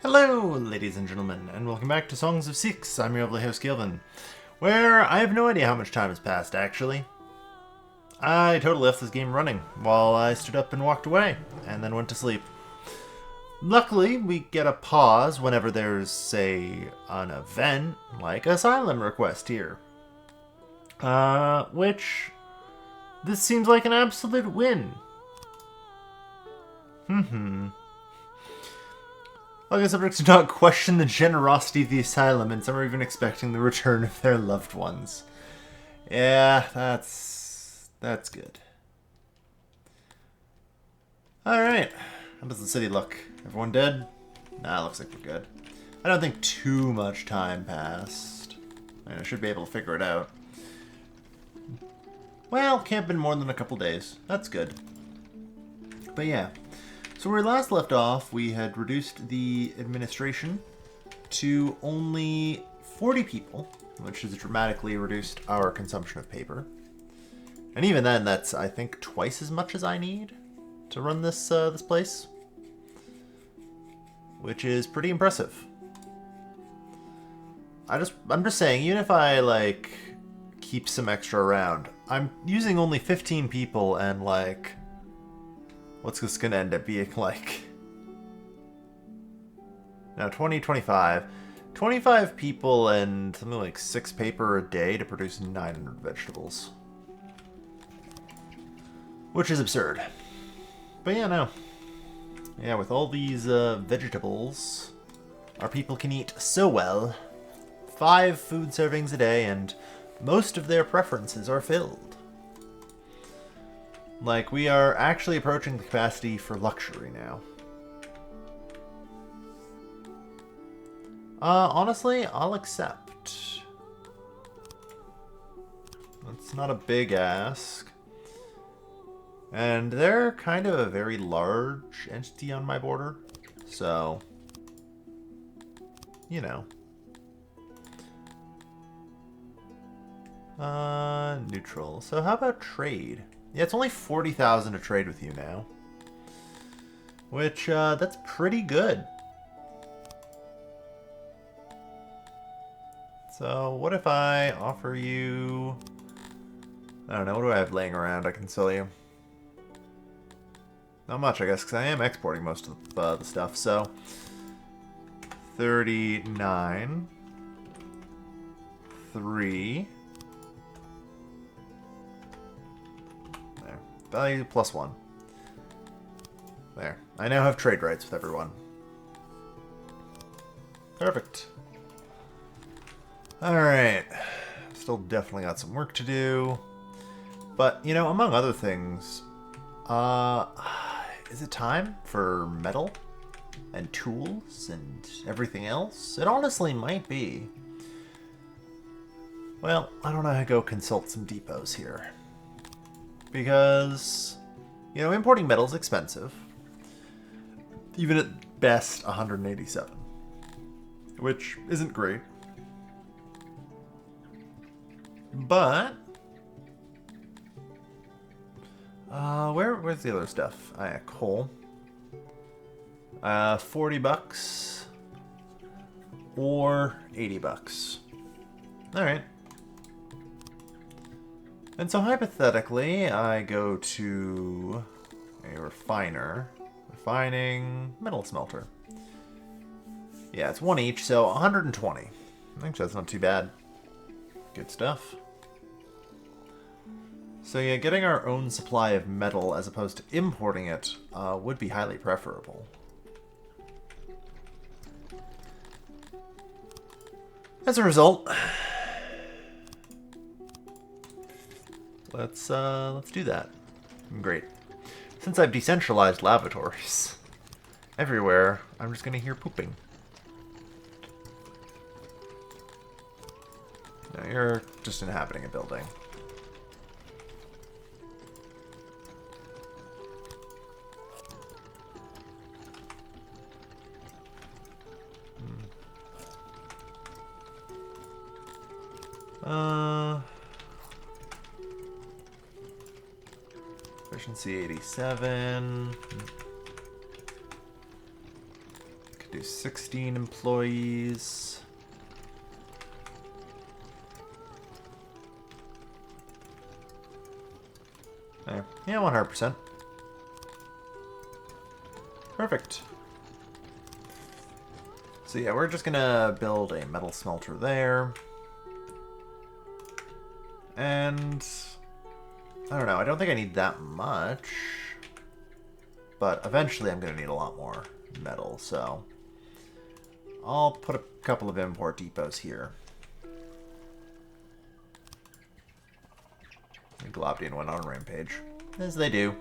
Hello, ladies and gentlemen, and welcome back to Songs of Six. I'm your lovely host, Gilvin, where I have no idea how much time has passed, actually. I totally left this game running while I stood up and walked away, and then went to sleep. Luckily, we get a pause whenever there's, say, an event, like Asylum Request here. Which... this seems like an absolute win. Other subjects do not question the generosity of the asylum, and some are even expecting the return of their loved ones. Yeah, that's good. Alright. How does the city look? Everyone dead? Nah, looks like we're good. I don't think too much time passed. I should be able to figure it out. Well, can't have been more than a couple days. That's good. But yeah. So where we last left off, we had reduced the administration to only 40 people, which has dramatically reduced our consumption of paper. And even then, that's, I think, twice as much as I need to run this this place, which is pretty impressive. I'm just saying, even if I, like, keep some extra around, I'm using only 15 people and, like... what's this gonna end up being like? Now, 25 people and something like 6 paper a day to produce 900 vegetables. Which is absurd. But yeah, no. Yeah, with all these vegetables, our people can eat so well. 5 food servings a day, and most of their preferences are filled. Like, we are actually approaching the capacity for luxury now. Honestly, I'll accept. That's not a big ask. And they're kind of a very large entity on my border. So, you know. Neutral. So how about trade? Yeah, it's only 40,000 to trade with you now. Which, that's pretty good. So, what if I offer you... I don't know, what do I have laying around I can sell you? Not much, I guess, because I am exporting most of the stuff, so... 39... 3... Value +1. There. I now have trade rights with everyone. Perfect. Alright. Still definitely got some work to do. But, you know, among other things, is it time for metal and tools and everything else? It honestly might be. Well, I don't know how to go consult some depots here. Because, you know, importing metal is expensive. Even at best, 187. Which isn't great. But... where's the other stuff? Ah, yeah, coal. 40 bucks. Or 80 bucks. Alright. And so hypothetically, I go to a refiner. Refining metal smelter. Yeah, it's 1 each, so 120. I think that's not too bad. Good stuff. So yeah, getting our own supply of metal as opposed to importing it would be highly preferable. As a result, let's do that. Great. Since I've decentralized lavatories everywhere, I'm just gonna hear pooping. No, you're just inhabiting a building. Efficiency 87. Do 16 employees. There. Yeah, 100%. Perfect. So yeah, we're just gonna build a metal smelter there. And I don't know, I don't think I need that much. But eventually I'm gonna need a lot more metal, so I'll put a couple of import depots here. And Globdian went on a rampage. As they do.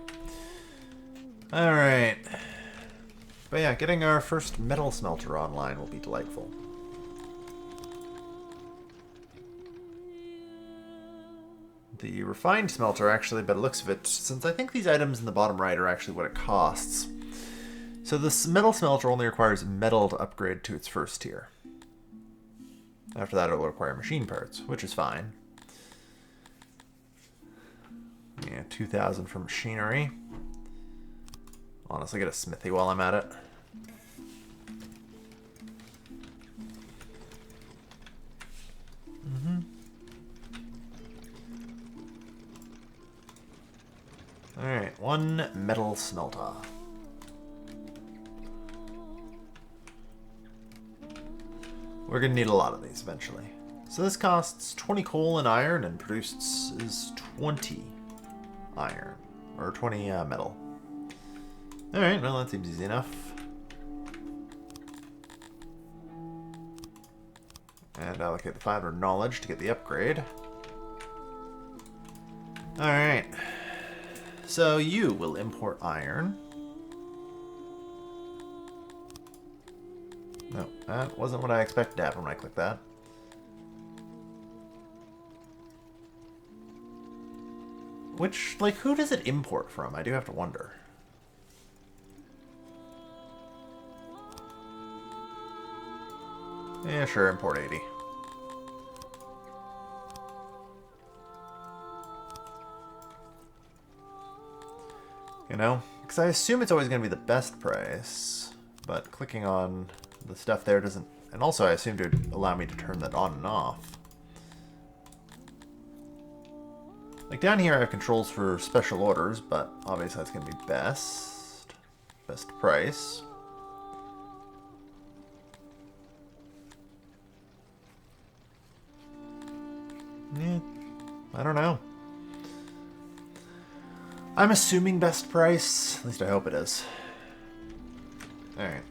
Alright. But yeah, getting our first metal smelter online will be delightful. The refined smelter, actually, by the looks of it, since I think these items in the bottom right are actually what it costs. So this metal smelter only requires metal to upgrade to its first tier. After that, it'll require machine parts, which is fine. Yeah, 2,000 for machinery. Honestly, get a smithy while I'm at it. Alright, one metal smelter. We're going to need a lot of these eventually. So this costs 20 coal and iron and produces 20 iron. Or 20 metal. Alright, well that seems easy enough. And allocate the 500 knowledge to get the upgrade. Alright. So you will import iron. No, that wasn't what I expected to happen when I clicked that. Which, like, who does it import from? I do have to wonder. Yeah, sure, import 80. You know? Because I assume it's always going to be the best price, but clicking on the stuff there doesn't... And also I assume to allow me to turn that on and off. Like down here I have controls for special orders, but obviously that's going to be best. Best price. Yeah, I don't know. I'm assuming best price. At least I hope it is. Alright.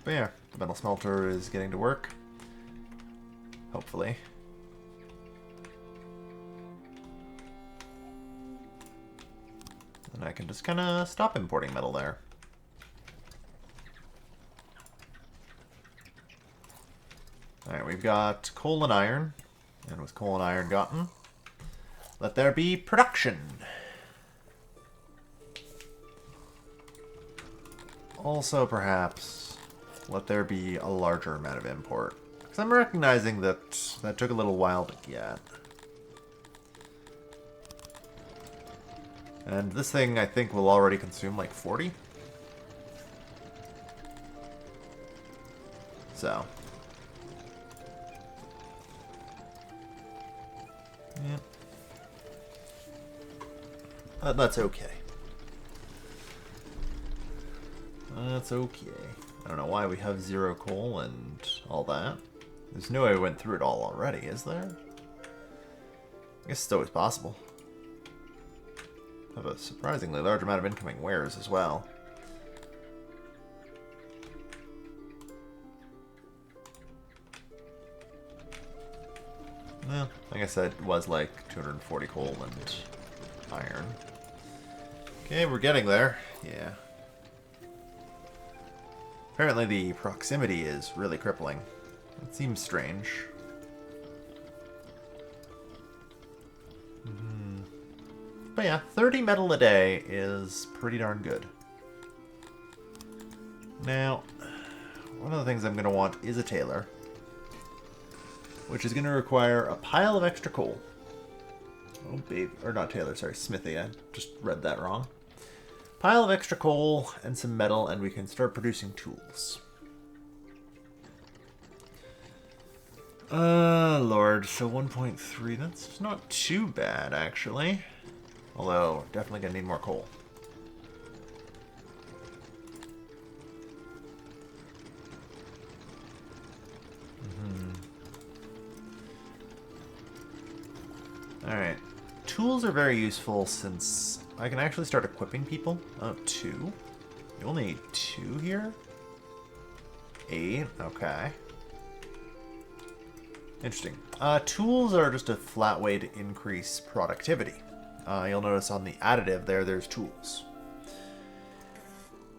But yeah, the metal smelter is getting to work. Hopefully. And I can just kind of stop importing metal there. Alright, we've got coal and iron. And with coal and iron gotten, let there be production. Also, perhaps, let there be a larger amount of import. Because I'm recognizing that that took a little while to get. And this thing, I think, will already consume like 40. So. Yeah. That's okay. That's okay. I don't know why we have 0 coal and all that. There's no way we went through it all already, is there? I guess it's always possible. Have a surprisingly large amount of incoming wares as well. Well, like I said, it was like 240 coal and iron. Okay, we're getting there. Yeah. Apparently the proximity is really crippling. It seems strange. But yeah, 30 metal a day is pretty darn good. Now, one of the things I'm going to want is a tailor, which is going to require a pile of extra coal. Oh, babe. Or not tailor, sorry, smithy. I just read that wrong. Pile of extra coal and some metal, and we can start producing tools. Lord, so 1.3, that's not too bad, actually. Although, definitely gonna need more coal. Alright. Tools are very useful since I can actually start equipping people. Oh, 2? You only need 2 here? 8, okay. Interesting. Tools are just a flat way to increase productivity. You'll notice on the additive there's tools.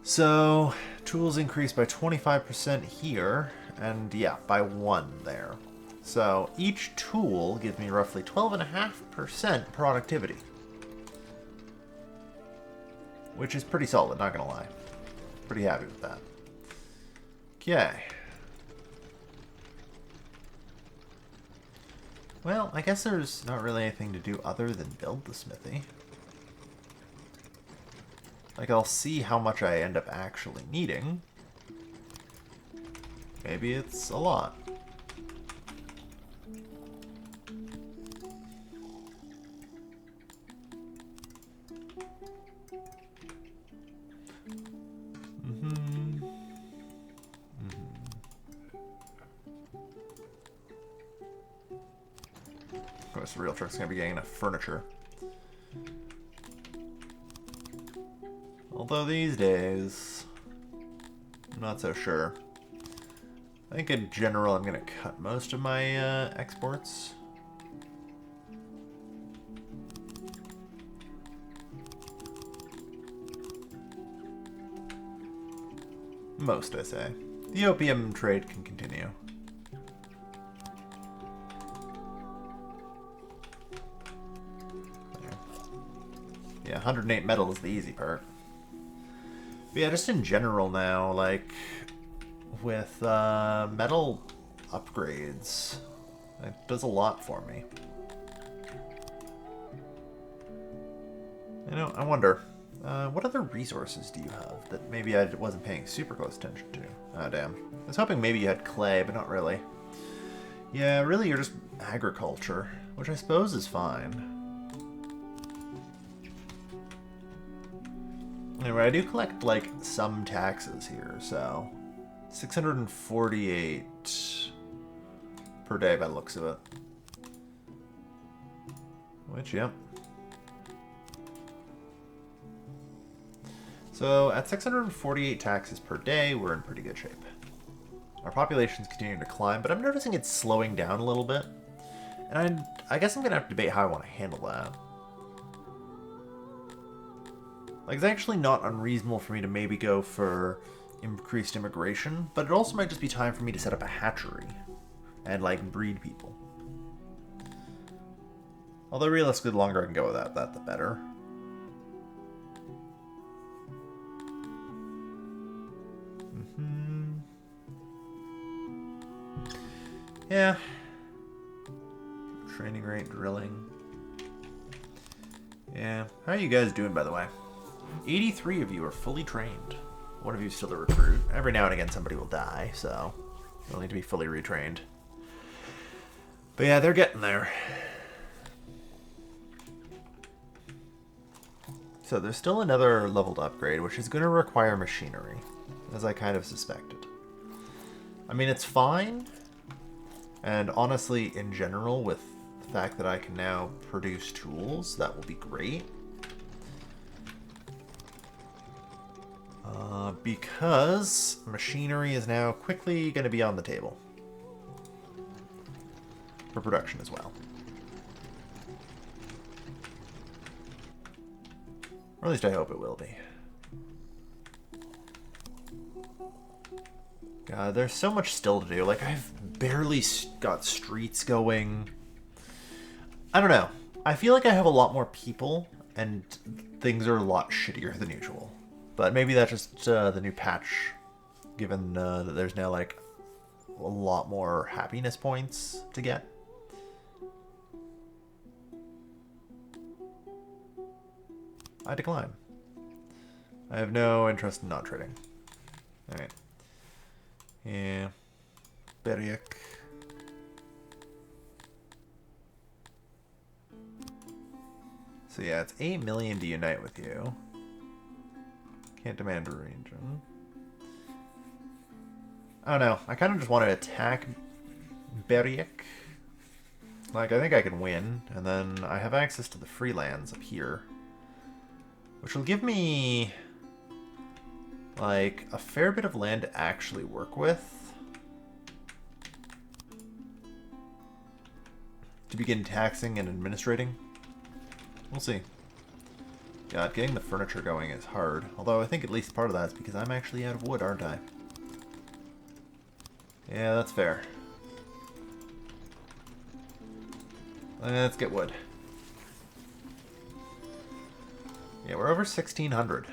So, tools increase by 25% here, and yeah, by 1 there. So, each tool gives me roughly 12.5% productivity. Which is pretty solid, not gonna lie. Pretty happy with that. Okay. Well, I guess there's not really anything to do other than build the smithy. Like, I'll see how much I end up actually needing. Maybe it's a lot. Of course, the real trick's gonna be getting enough furniture. Although these days, I'm not so sure. I think in general I'm gonna cut most of my exports. Most, I say. The opium trade can continue. There. Yeah, 108 metal is the easy part. But yeah, just in general now, like, with metal upgrades, it does a lot for me. You know, I wonder, what other resources do you have that maybe I wasn't paying super close attention to? Oh, damn. I was hoping maybe you had clay, but not really. Yeah, really, you're just agriculture, which I suppose is fine. Anyway, I do collect, like, some taxes here, so 648 per day by the looks of it. Which, yep. So at 648 taxes per day, we're in pretty good shape. Our population's continuing to climb, but I'm noticing it's slowing down a little bit. And I guess I'm going to have to debate how I want to handle that. Like, it's actually not unreasonable for me to maybe go for increased immigration, but it also might just be time for me to set up a hatchery and, like, breed people. Although, realistically, the longer I can go without that, the better. Yeah. Training rate, drilling. Yeah. How are you guys doing, by the way? 83 of you are fully trained. One of you is still a recruit. Every now and again somebody will die, so they'll need to be fully retrained. But yeah, they're getting there. So there's still another level to upgrade, which is going to require machinery, as I kind of suspected. I mean, it's fine. And honestly, in general, with the fact that I can now produce tools, that will be great. Because machinery is now quickly going to be on the table. For production as well. Or at least I hope it will be. God, there's so much still to do. Like, I've barely got streets going. I don't know. I feel like I have a lot more people, and things are a lot shittier than usual. But maybe that's just the new patch, given that there's now, like, a lot more happiness points to get. I decline. I have no interest in not trading. Alright. Yeah. Beriak. So yeah, it's 8 million to unite with you. Can't demand a region. I don't know. I kind of just want to attack Berwick. Like, I think I can win, and then I have access to the free lands up here. Which will give me, like, a fair bit of land to actually work with. To begin taxing and administrating. We'll see. God, getting the furniture going is hard. Although I think at least part of that is because I'm actually out of wood, aren't I? Yeah, that's fair. Let's get wood. Yeah, we're over 1,600.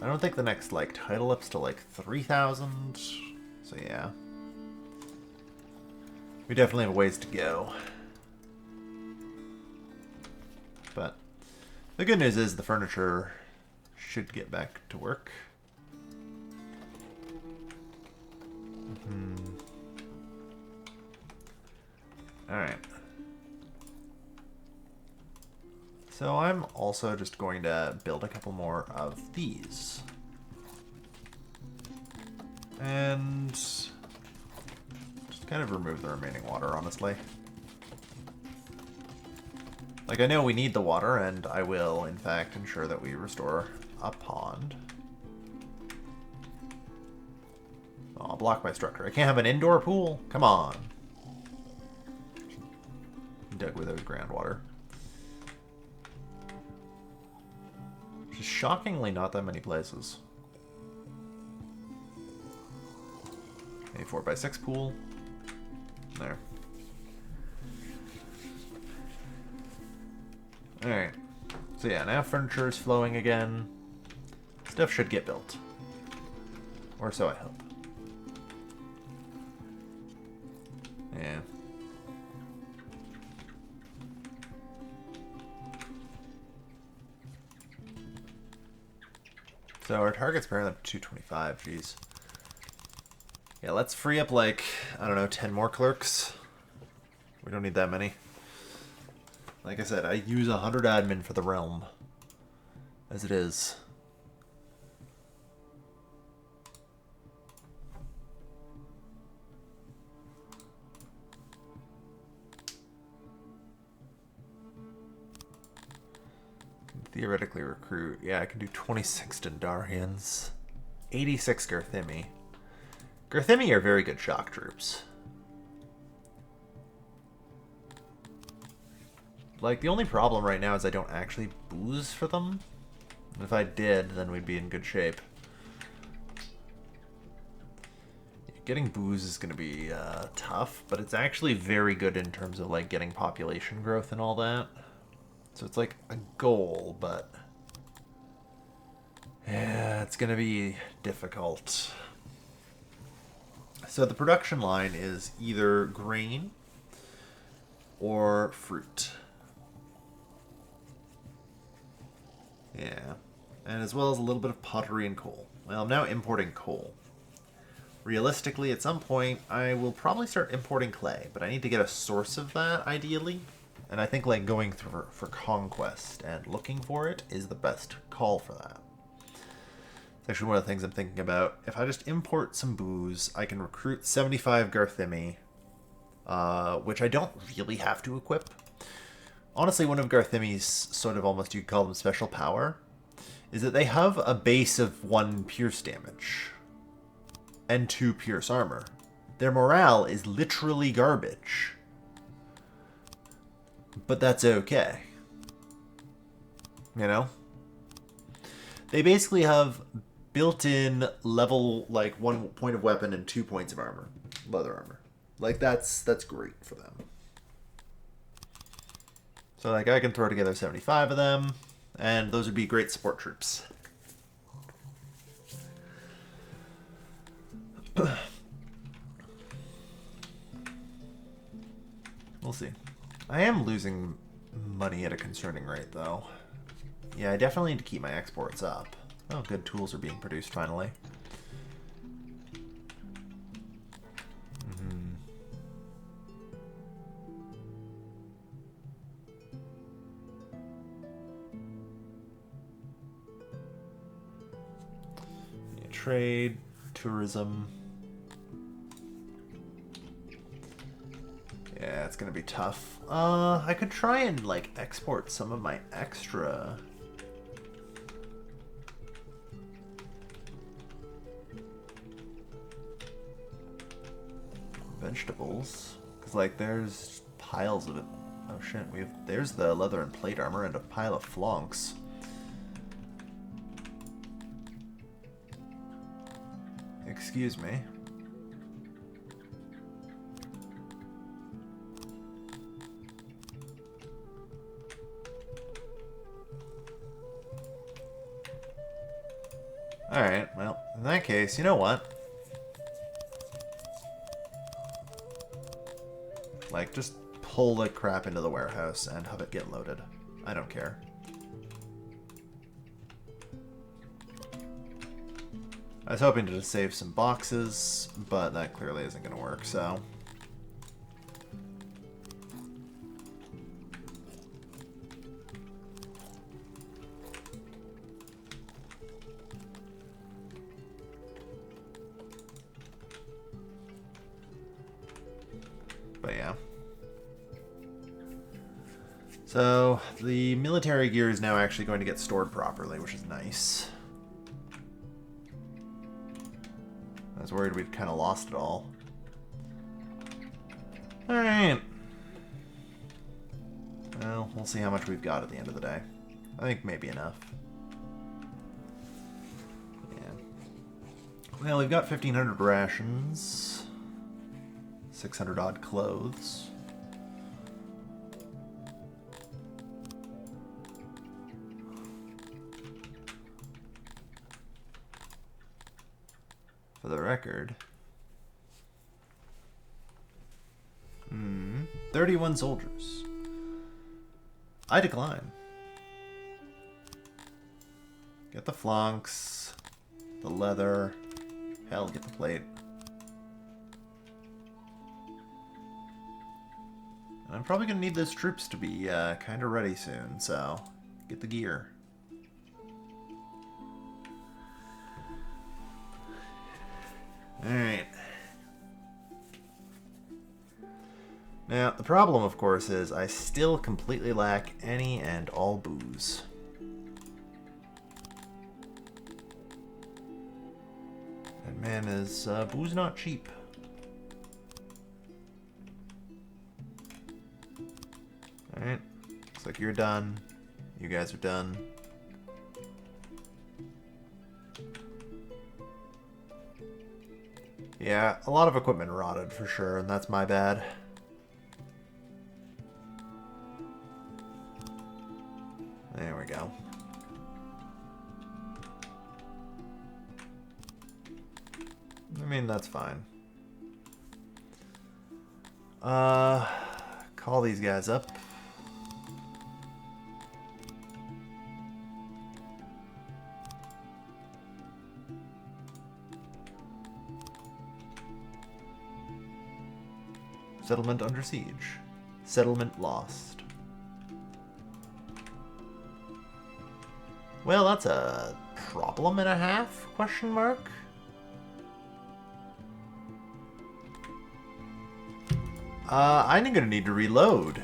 I don't think the next, like, title up's to, like, 3,000. So, yeah. We definitely have a ways to go. But the good news is the furniture should get back to work. Alright. So I'm also just going to build a couple more of these. And just kind of remove the remaining water, honestly. Like, I know we need the water, and I will, in fact, ensure that we restore a pond. Oh, I'll block my structure. I can't have an indoor pool? Come on. Dug without groundwater. Which is shockingly not that many places. A 4x6 pool. There. Alright. So yeah, now furniture is flowing again. Stuff should get built. Or so I hope. Yeah. So our target's apparently up to 225, jeez. Yeah, let's free up, like, I don't know, 10 more clerks. We don't need that many. Like I said, I use 100 admin for the realm. As it is. Can theoretically recruit. Yeah, I can do 26 Dendarians. 86 Garthimi. Garthimi are very good shock troops. Like, the only problem right now is I don't actually booze for them. And if I did, then we'd be in good shape. Getting booze is going to be tough, but it's actually very good in terms of, like, getting population growth and all that. So it's, like, a goal, but... yeah, it's going to be difficult. So the production line is either grain or fruit. Yeah, and as well as a little bit of pottery and coal. Well, I'm now importing coal. Realistically, at some point, I will probably start importing clay, but I need to get a source of that, ideally. And I think, like, going through for conquest and looking for it is the best call for that. It's actually one of the things I'm thinking about. If I just import some booze, I can recruit 75 Garthimi, which I don't really have to equip. Honestly, one of Garthimi's sort of almost, you could call them special power, is that they have a base of 1 pierce damage and 2 pierce armor. Their morale is literally garbage. But that's okay. You know? They basically have built-in level, like, 1 point of weapon and 2 points of armor. Leather armor. Like, that's great for them. So, like, I can throw together 75 of them, and those would be great support troops. We'll see. I am losing money at a concerning rate, though. Yeah, I definitely need to keep my exports up. Oh, good tools are being produced, finally. trade, tourism. Yeah, it's gonna be tough. I could try and like export some of my extra vegetables, because like there's piles of it. Oh shit, there's the leather and plate armor and a pile of flonks. Excuse me. Alright, well, in that case, you know what? Like, just pull the crap into the warehouse and have it get loaded. I don't care. I was hoping to just save some boxes, but that clearly isn't going to work, so... But yeah. So, the military gear is now actually going to get stored properly, which is nice. I was worried we'd kind of lost it all. Alright. Well, we'll see how much we've got at the end of the day. I think maybe enough. Yeah. Well, we've got 1,500 rations. 600 odd clothes. For the record. 31 soldiers. I decline. Get the flonks. The leather. Hell, get the plate. I'm probably going to need those troops to be kind of ready soon, so get the gear. Alright. Now, the problem, of course, is I still completely lack any and all booze. And man, is booze not cheap. Alright, looks like you're done. You guys are done. Yeah, a lot of equipment rotted for sure, and that's my bad. There we go. I mean, that's fine. Call these guys up. Settlement under siege. Settlement lost. Well, that's a problem and a half, question mark? I'm gonna need to reload.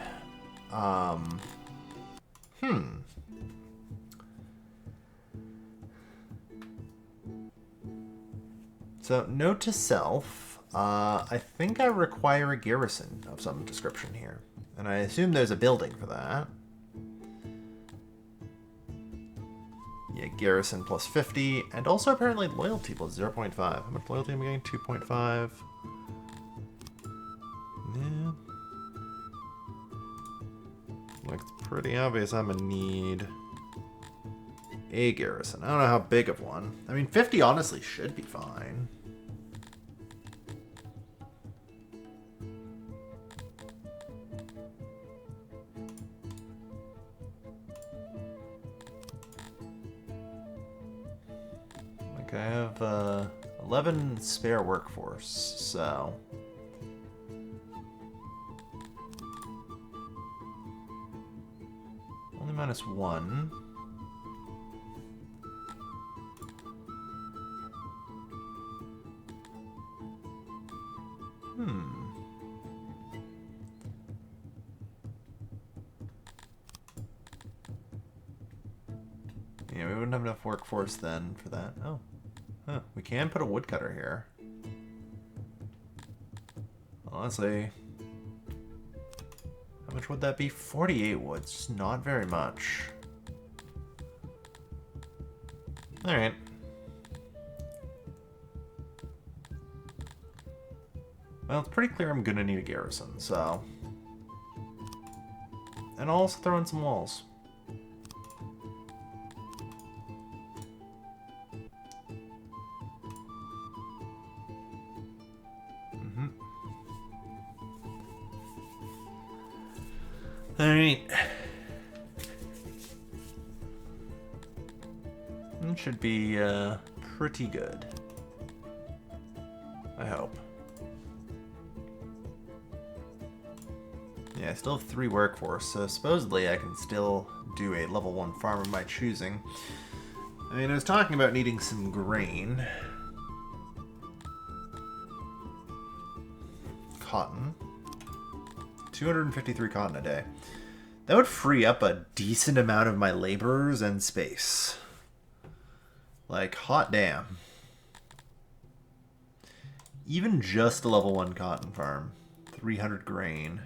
So, note to self. I think I require a garrison of some description here. And I assume there's a building for that. Yeah, garrison plus 50. And also apparently loyalty plus 0.5. How much loyalty am I getting? 2.5. Yeah. Like, it's pretty obvious I'm gonna need a garrison. I don't know how big of one. I mean, 50 honestly should be fine. I have 11 spare workforce, so only -1. Yeah, we wouldn't have enough workforce then for that. Oh. Huh. We can put a woodcutter here. Honestly, how much would that be? 48 wood. Just not very much. Alright. Well, it's pretty clear I'm gonna need a garrison, so... And I'll also throw in some walls. Alright. It should be pretty good. I hope. Yeah, I still have 3 workforce, so supposedly I can still do a level 1 farm of my choosing. I mean, I was talking about needing some grain. Cotton. 253 cotton a day. That would free up a decent amount of my laborers and space. Like, hot damn. Even just a level 1 cotton farm. 300 grain.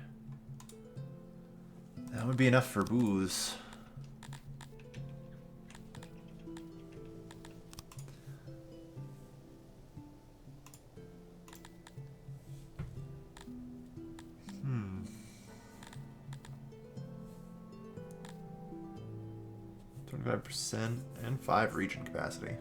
That would be enough for booze. Hmm. 25% and 5 region capacity.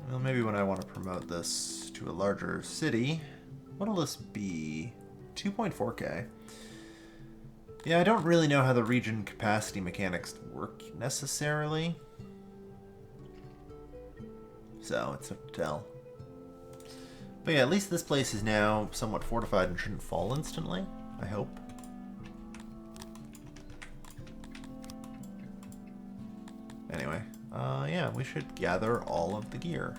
Well, maybe when I want to promote this to a larger city, what'll this be? 2.4k. Yeah, I don't really know how the region capacity mechanics work necessarily. So, it's tough to tell. But yeah, at least this place is now somewhat fortified and shouldn't fall instantly, I hope. Anyway, yeah, we should gather all of the gear.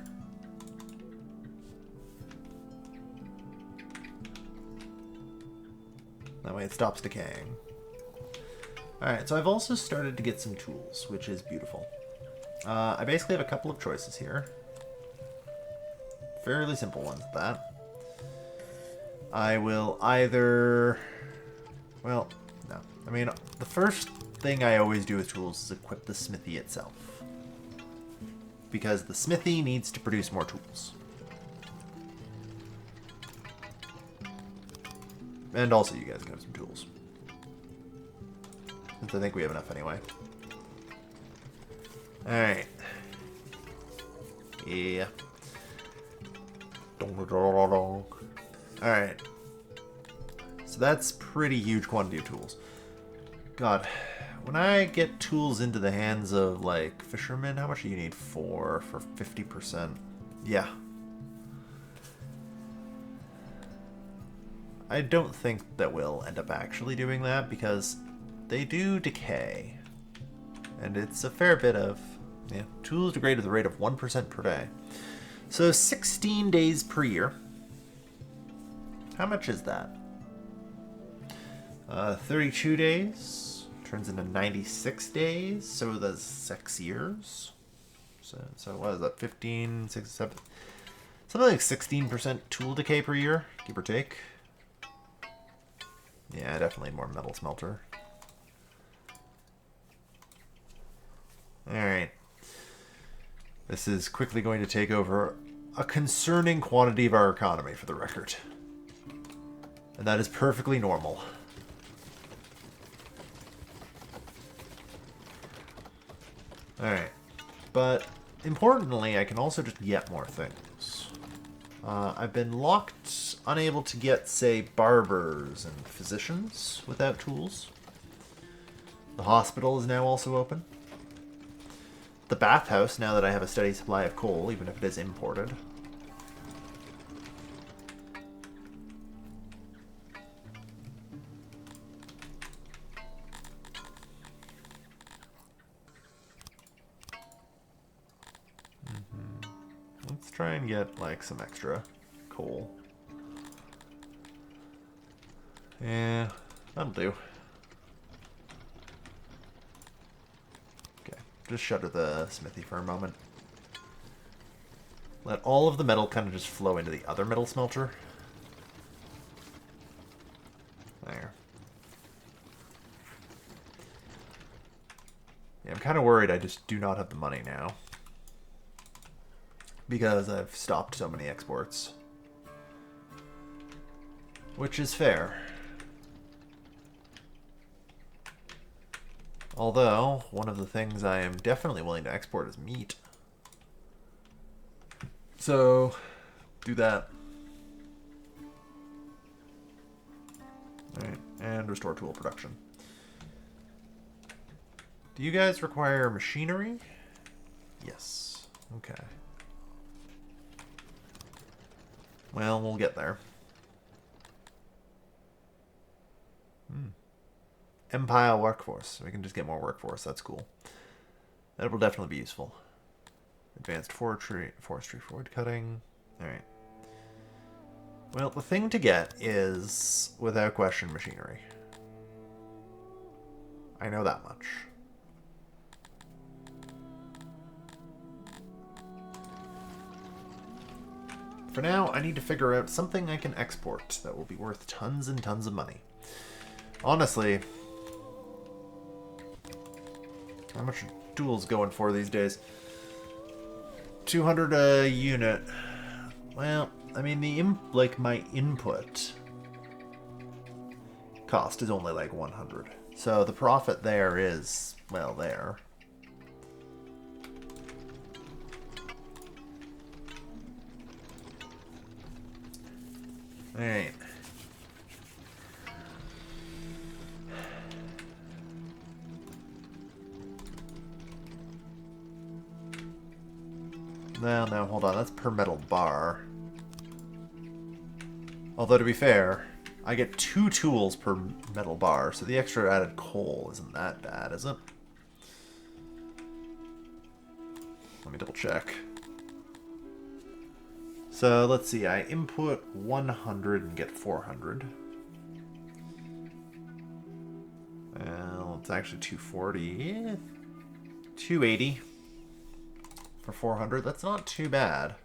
That way it stops decaying. Alright, so I've also started to get some tools, which is beautiful. I basically have a couple of choices here. Fairly simple ones at that. I will either... Well, no. I mean, the first thing I always do with tools is equip the smithy itself. Because the smithy needs to produce more tools. And also you guys can have some tools. Since I think we have enough anyway. Alright. Yeah. Alright. So that's pretty huge quantity of tools. God, when I get tools into the hands of, like, fishermen, how much do you need? 4 for 50%. Yeah. I don't think that we'll end up actually doing that, because they do decay. And it's a fair bit of... Yeah, tools degrade at the rate of 1% per day. So 16 days per year. How much is that? 32 days turns into 96 days. So that's 6 years. So what is that? 15, 6, 7. Something like 16% tool decay per year, give or take. Yeah, I definitely need more metal smelter. Alright. This is quickly going to take over a concerning quantity of our economy, for the record. And that is perfectly normal. Alright. But, importantly, I can also just get more things. I've been locked, unable to get, say, barbers and physicians without tools. The hospital is now also open. The bathhouse, now that I have a steady supply of coal, even if it is imported. try and get, like, some extra coal. Yeah, that'll do. Okay, just shutter the smithy for a moment. Let all of the metal kind of just flow into the other metal smelter. There. Yeah, I'm kind of worried I just do not have the money now. Because I've stopped so many exports. Which is fair. Although, one of the things I am definitely willing to export is meat. So, do that. Alright, and restore tool production. Do you guys require machinery? Yes. Okay. Well, we'll get there. Empire workforce. We can just get more workforce. That's cool. That will definitely be useful. Advanced forestry, forward cutting. Alright. Well, the thing to get is, without question, machinery. I know that much. For now, I need to figure out something I can export that will be worth tons and tons of money. Honestly, how much are tools going for these days? 200 a unit. Well, I mean, my input cost is only like 100. So the profit there is, well, there. Alright. No, hold on. That's per metal bar. Although, to be fair, I get 2 tools per metal bar, so the extra added coal isn't that bad, is it? Let me double check. So, let's see. I input 100 and get 400. Well, it's actually 240. 280 for 400. That's not too bad.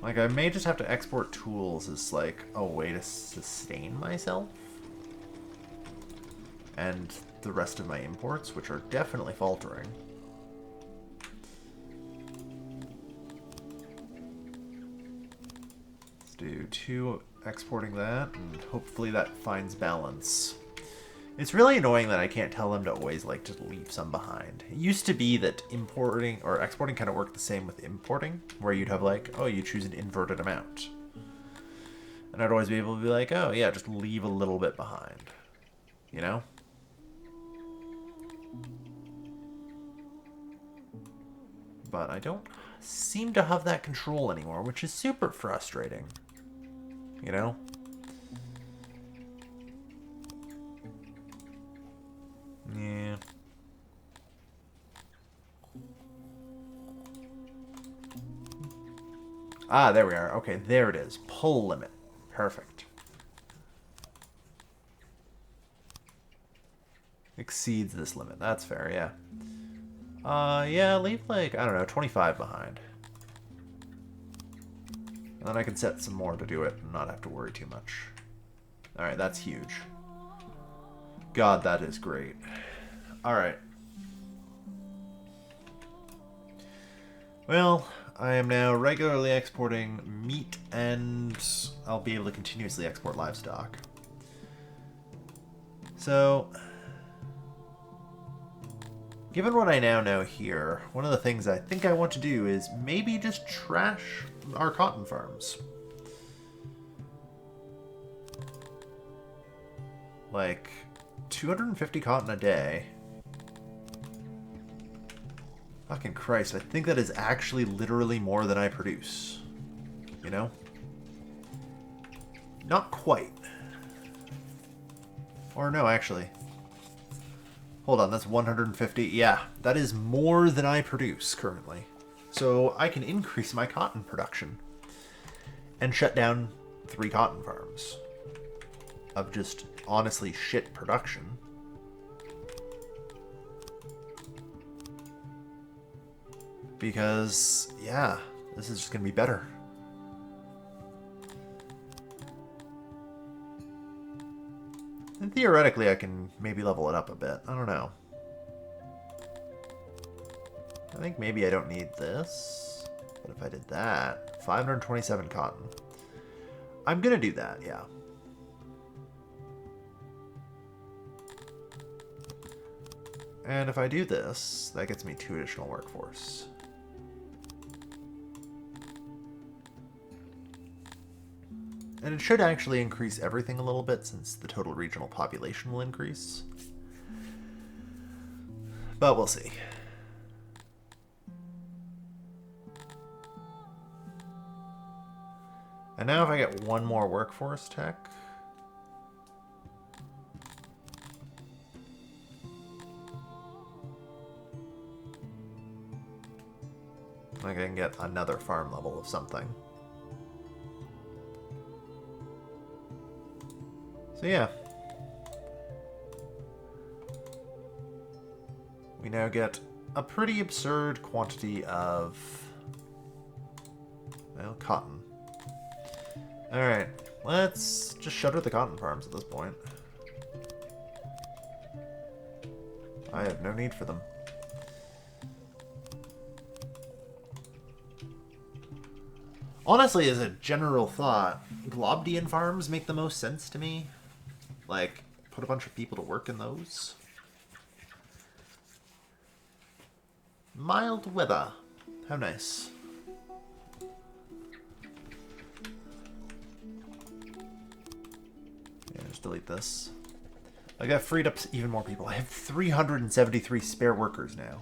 Like, I may just have to export tools as, like, a way to sustain myself. And the rest of my imports, which are definitely faltering. Let's do 2 exporting that, and hopefully that finds balance. It's really annoying that I can't tell them to always, like, just leave some behind. It used to be that importing or exporting kind of worked the same with importing, where you'd have, like, oh, you choose an inverted amount. And I'd always be able to be like, oh, yeah, just leave a little bit behind. You know? But I don't seem to have that control anymore, which is super frustrating. You know? Yeah. Ah, there we are. Okay, there it is. Pull limit. Perfect. Exceeds this limit. That's fair, yeah. Yeah, leave like, I don't know, 25 behind. And then I can set some more to do it and not have to worry too much. Alright, that's huge. God, that is great. Alright. Well, I am now regularly exporting meat, and I'll be able to continuously export livestock. So, given what I now know here, one of the things I think I want to do is maybe just trash our cotton farms. Like, 250 cotton a day. Fucking Christ, I think that is actually literally more than I produce. You know? Not quite. Or no, actually. Hold on, that's 150. Yeah, that is more than I produce currently. So I can increase my cotton production and shut down 3 cotton farms of just honestly shit production. Because, yeah, this is just going to be better. And theoretically, I can maybe level it up a bit. I don't know. I think maybe I don't need this. But if I did that, 527 cotton. I'm going to do that, yeah. And if I do this, that gets me 2 additional workforce. And it should actually increase everything a little bit since the total regional population will increase. But we'll see. And now if I get 1 more workforce tech... I can get another farm level of something. So yeah. We now get a pretty absurd quantity of, well, cotton. Alright, let's just shutter the cotton farms at this point. I have no need for them. Honestly, as a general thought, Globdian farms make the most sense to me. Like, put a bunch of people to work in those. Mild weather. How nice. Yeah, just delete this. I got freed up even more people. I have 373 spare workers now.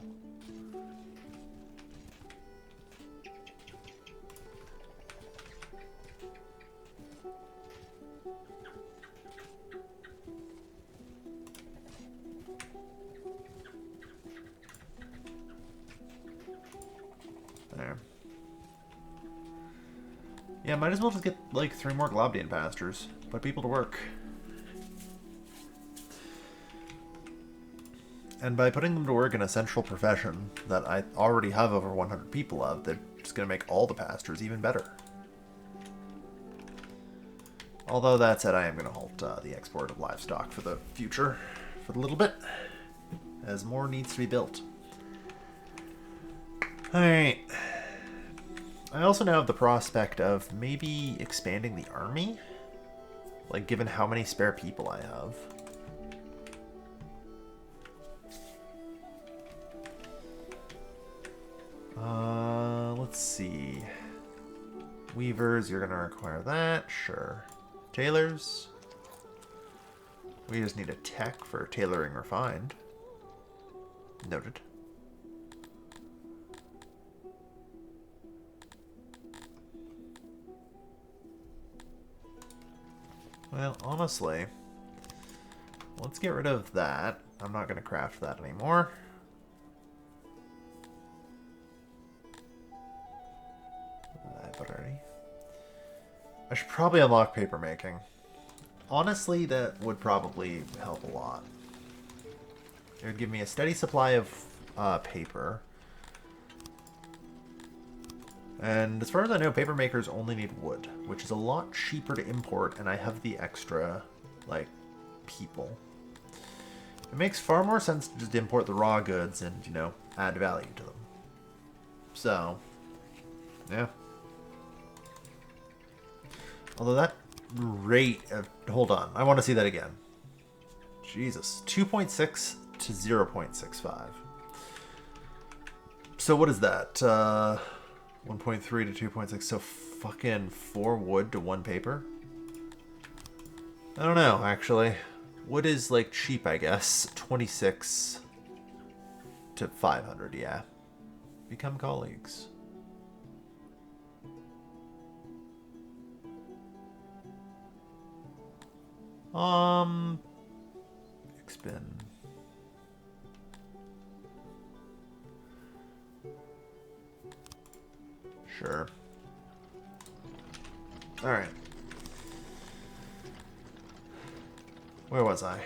There. Yeah, might as well just get like 3 more Globdian pastures. Put people to work. And by putting them to work in a central profession that I already have over 100 people of, they're just going to make all the pastures even better. Although that said, I am going to halt the export of livestock for the future, for a little bit, as more needs to be built. Alright. I also now have the prospect of maybe expanding the army, like given how many spare people I have. Let's see. Weavers, you're gonna require that, sure. Tailors. We just need a tech for tailoring refined. Noted. Well, honestly, let's get rid of that. I'm not gonna craft that anymore. Already. I should probably unlock paper making. Honestly, that would probably help a lot. It would give me a steady supply of paper. And as far as I know, paper makers only need wood, which is a lot cheaper to import, and I have the extra, like, people. It makes far more sense to just import the raw goods and, you know, add value to them. So, yeah. Although that rate of... Hold on. I want to see that again. Jesus. 2.6 to 0.65. So what is that? 1.3 to 2.6. So fucking 4 wood to 1 paper? I don't know, actually. Wood is, like, cheap, I guess. 26 to 500, yeah. Become colleagues. Expend. Sure. Alright. Where was I?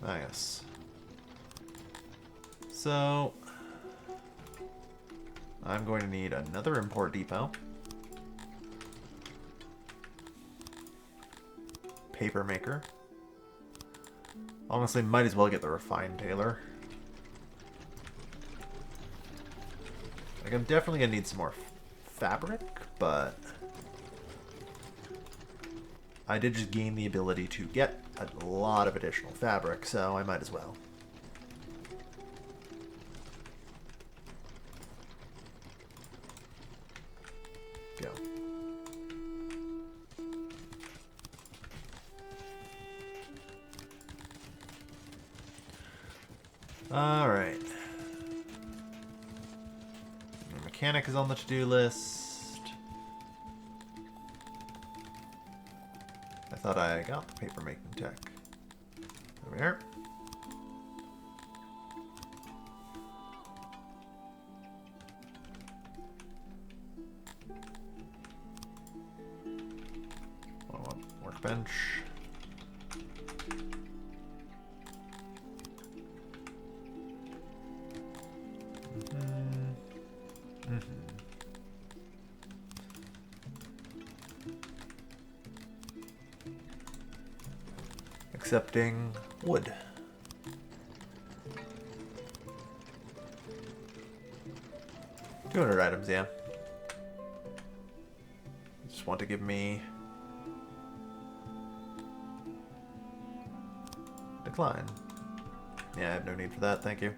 Ah, yes. So, I'm going to need another import depot. Paper maker. Honestly, might as well get the refined tailor. Like, I'm definitely gonna need some more fabric, but I did just gain the ability to get a lot of additional fabric, so I might as well. Go. Alright. Mechanic is on the to-do list. I thought I got the paper making tech. Over here. Workbench. Accepting wood. $200 items, yeah. Just want to give me decline. Yeah, I have no need for that, thank you.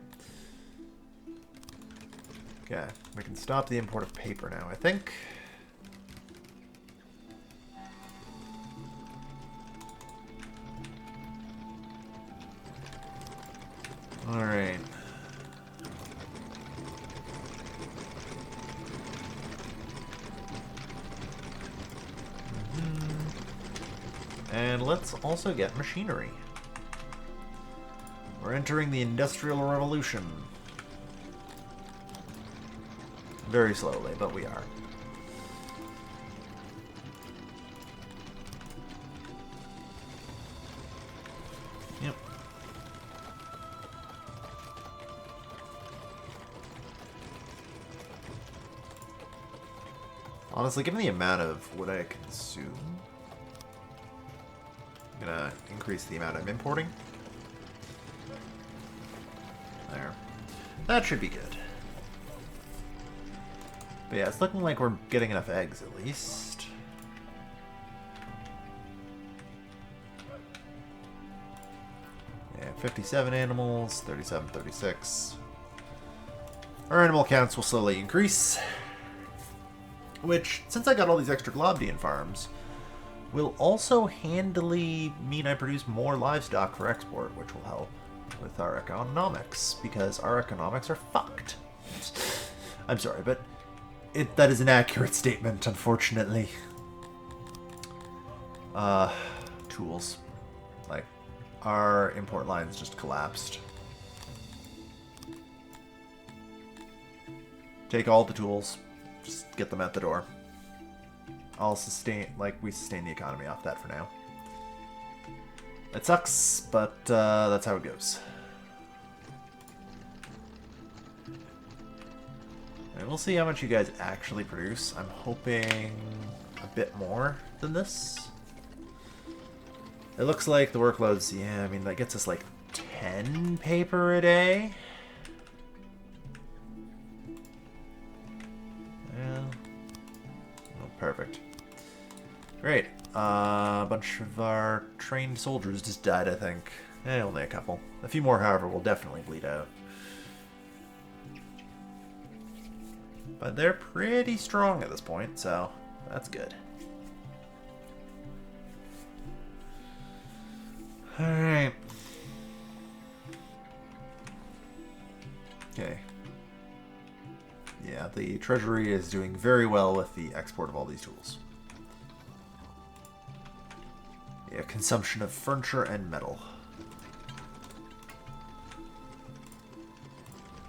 Okay, we can stop the import of paper now, I think. Alright. And let's also get machinery. We're entering the Industrial Revolution. Very slowly, but we are. Yep. Honestly, given the amount of wood I consume, I'm gonna increase the amount I'm importing. There. That should be good. But yeah, it's looking like we're getting enough eggs, at least. Yeah, 57 animals, 37, 36. Our animal counts will slowly increase. Which, since I got all these extra Globdian farms, will also handily mean I produce more livestock for export, which will help with our economics, because our economics are fucked. I'm sorry, but that is an accurate statement, unfortunately. Tools. Like, our import lines just collapsed. Take all the tools. Just get them at the door. I'll sustain, like, we sustain the economy off that for now. It sucks, but that's how it goes. And we'll see how much you guys actually produce. I'm hoping a bit more than this. It looks like the workload's, yeah, I mean, that gets us like 10 paper a day. Yeah. Oh, perfect. Great. A bunch of our trained soldiers just died, I think. Only a couple. A few more, however, will definitely bleed out. But they're pretty strong at this point, so that's good. Alright. Okay. Yeah, the treasury is doing very well with the export of all these tools. Yeah, consumption of furniture and metal.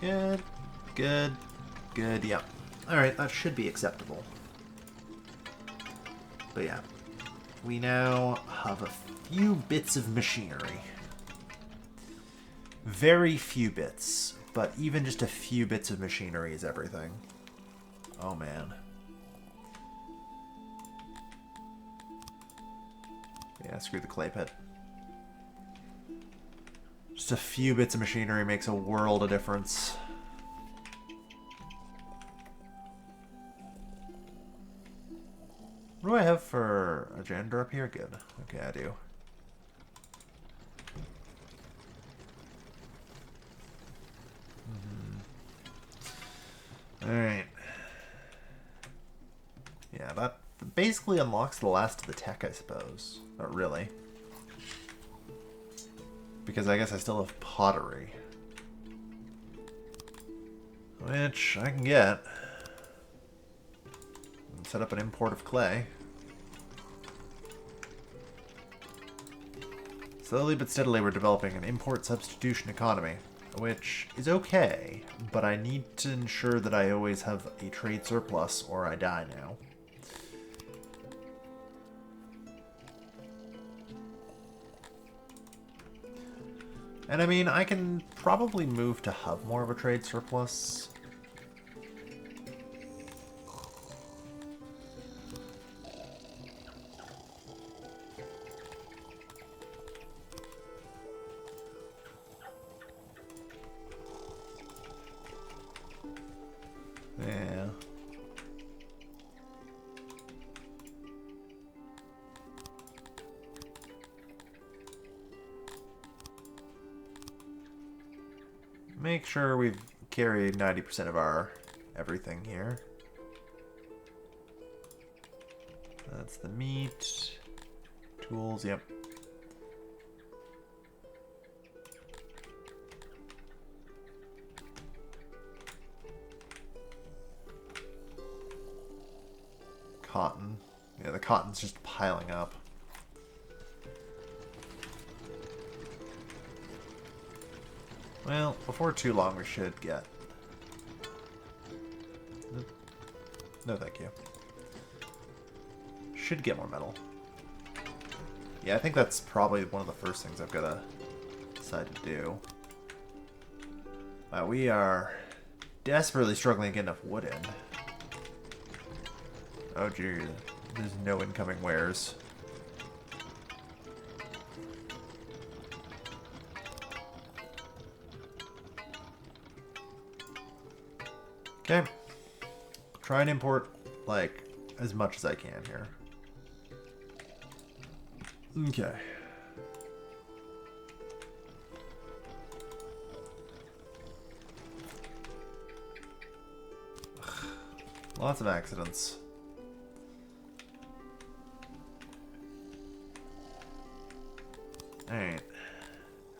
Good. Good. Good, yeah. Alright, that should be acceptable. But yeah. We now have a few bits of machinery. Very few bits, but even just a few bits of machinery is everything. Oh man. Yeah, screw the clay pit. Just a few bits of machinery makes a world of difference. What do I have for a gender up here? Good. Okay, I do. Alright. Yeah, that basically unlocks the last of the tech, I suppose. Not really. Because I guess I still have pottery. Which I can get. And set up an import of clay. Slowly but steadily we're developing an import substitution economy. Which is okay, but I need to ensure that I always have a trade surplus or I die now. And I mean, I can probably move to have more of a trade surplus. Yeah. Make sure we've carried 90% of our everything here. That's the meat. Tools, yep. Cotton. Yeah, the cotton's just piling up. Well, before too long we should get... No, thank you. Should get more metal. Yeah, I think that's probably one of the first things I've got to decide to do. We are desperately struggling to get enough wood in. Oh, geez. There's no incoming wares. Okay. Try and import, like, as much as I can here. Okay. Lots of accidents. Alright.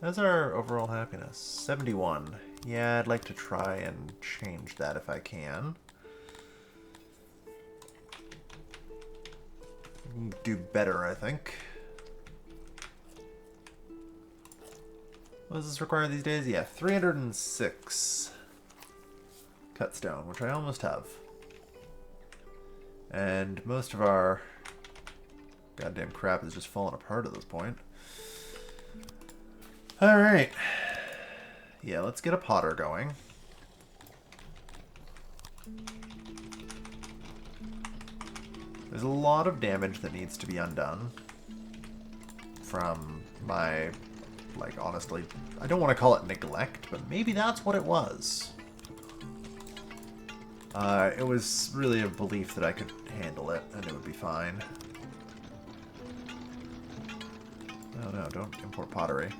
How's our overall happiness? 71. Yeah, I'd like to try and change that if I can. Do better, I think. What does this require these days? Yeah, 306 cut stone, which I almost have. And most of our goddamn crap is just falling apart at this point. Alright. Yeah, let's get a potter going. There's a lot of damage that needs to be undone from my, like, honestly, I don't want to call it neglect, but maybe that's what it was. It was really a belief that I could handle it and it would be fine. Oh no, don't import pottery.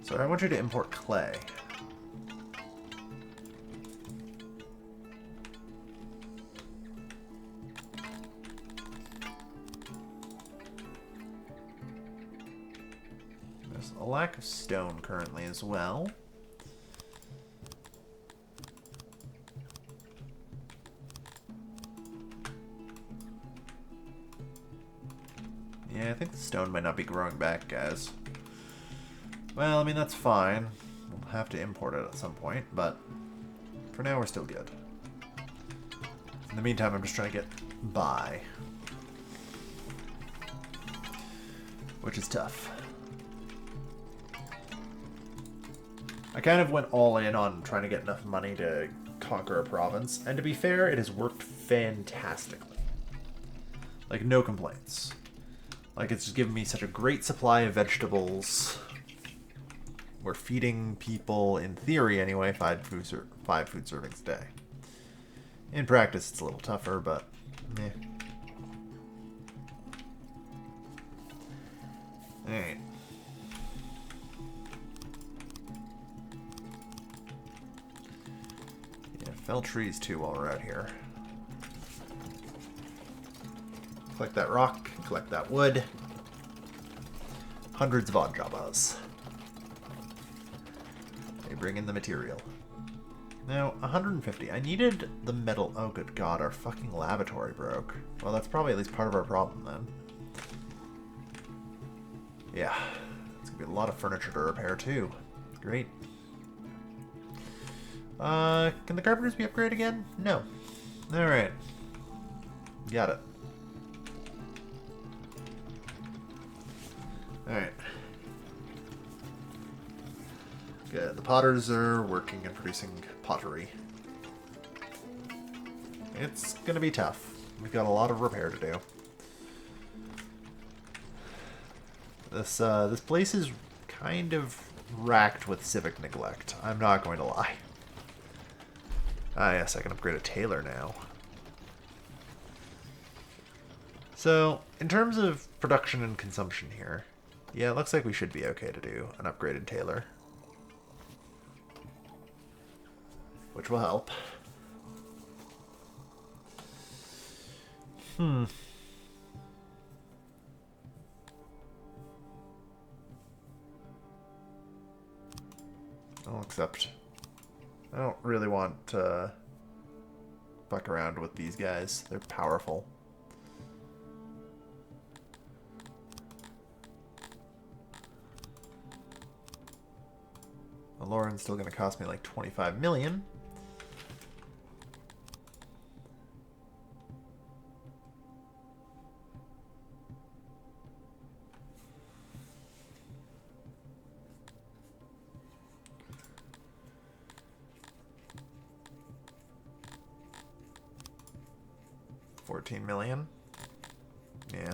So I want you to import clay. There's a lack of stone currently as well. Yeah, I think the stone might not be growing back, guys. Well, I mean, that's fine. We'll have to import it at some point, but for now we're still good. In the meantime, I'm just trying to get by. Which is tough. I kind of went all in on trying to get enough money to conquer a province, and to be fair, it has worked fantastically. Like, no complaints. Like, it's just given me such a great supply of vegetables. We're feeding people, in theory anyway, 5 food servings a day. In practice, it's a little tougher, but eh. Alright. Yeah, fell trees too while we're out here. Collect that rock, collect that wood. Hundreds of odd jobbas. They bring in the material. Now, 150. I needed the metal. Oh, good God, our fucking lavatory broke. Well, that's probably at least part of our problem then. Yeah, it's gonna be a lot of furniture to repair too. Great. Can the carpenters be upgraded again? No. Alright. Got it. Alright. Good. The potters are working and producing pottery. It's gonna be tough. We've got a lot of repair to do. This place is kind of racked with civic neglect. I'm not going to lie. Ah, yes, I can upgrade a tailor now. So, in terms of production and consumption here, yeah, it looks like we should be okay to do an upgraded tailor. Which will help. I'll accept. I don't really want to fuck around with these guys. They're powerful. Lauren's still going to cost me like 25 million. $14 million. Yeah.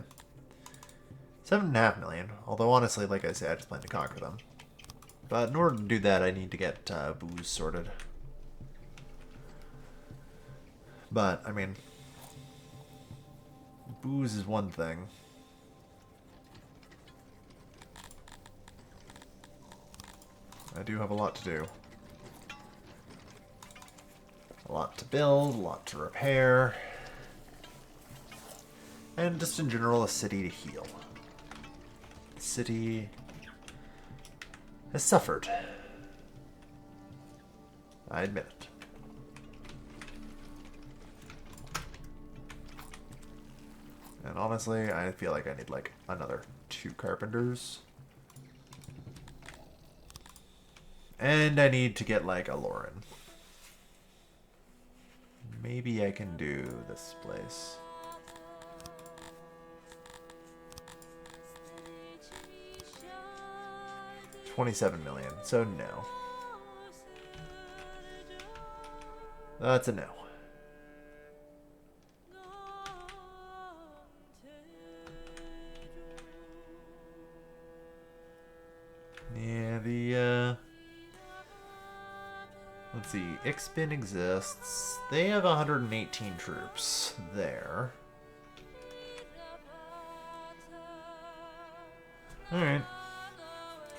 7.5 million. Although honestly, like I said, I just plan to conquer them. But in order to do that, I need to get booze sorted. But, I mean, booze is one thing. I do have a lot to do. A lot to build, a lot to repair. And just in general, a city to heal. The city has suffered. I admit it. And honestly, I feel like I need like another 2 carpenters. And I need to get like a Lauren. Maybe I can do this place. $27 million, so no. That's a no. Yeah, let's see, Ixbin exists. They have 118 troops there. Alright.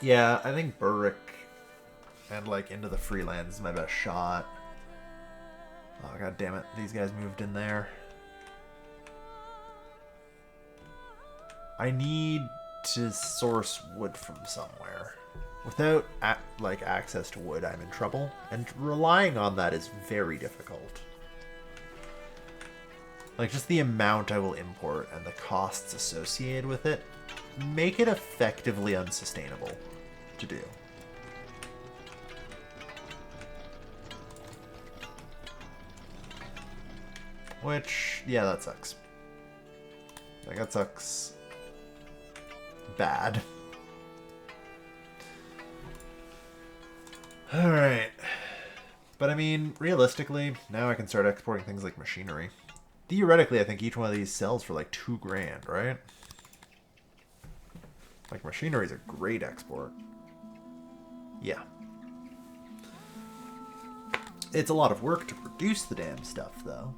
Yeah, I think Berwick and like into the Freelands is my best shot. Oh, god damn it. These guys moved in there. I need to source wood from somewhere. Without like access to wood, I'm in trouble. And relying on that is very difficult. Like just the amount I will import and the costs associated with it make it effectively unsustainable to do. Which, yeah, that sucks. Like, that sucks bad. Alright. But I mean, realistically, now I can start exporting things like machinery. Theoretically, I think each one of these sells for like $2 grand, right? Like, machinery is a great export. Yeah. It's a lot of work to produce the damn stuff, though.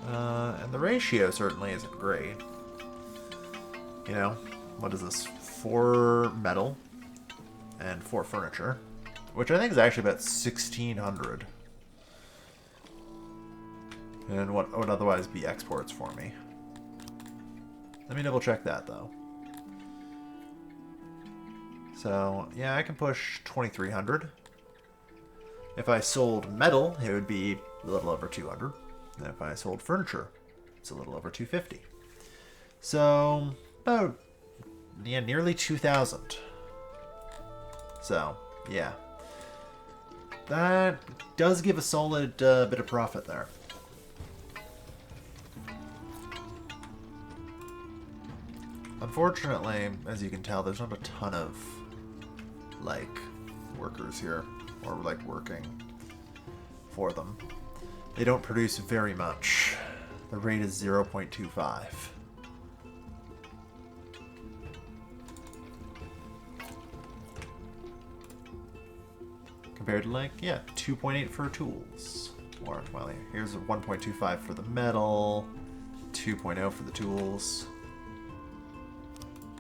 And the ratio certainly isn't great. You know, what is this? 4 metal and 4 furniture, which I think is actually about 1,600. And what would otherwise be exports for me. Let me double check that, though. So, yeah, I can push 2,300. If I sold metal, it would be a little over 200. And if I sold furniture, it's a little over 250. So, about, yeah, nearly 2,000. So, yeah. That does give a solid bit of profit there. Unfortunately, as you can tell, there's not a ton of, like, workers here, or, like, working for them. They don't produce very much. The rate is 0.25. Compared to, like, yeah, 2.8 for tools. Or, well, here's a 1.25 for the metal, 2.0 for the tools.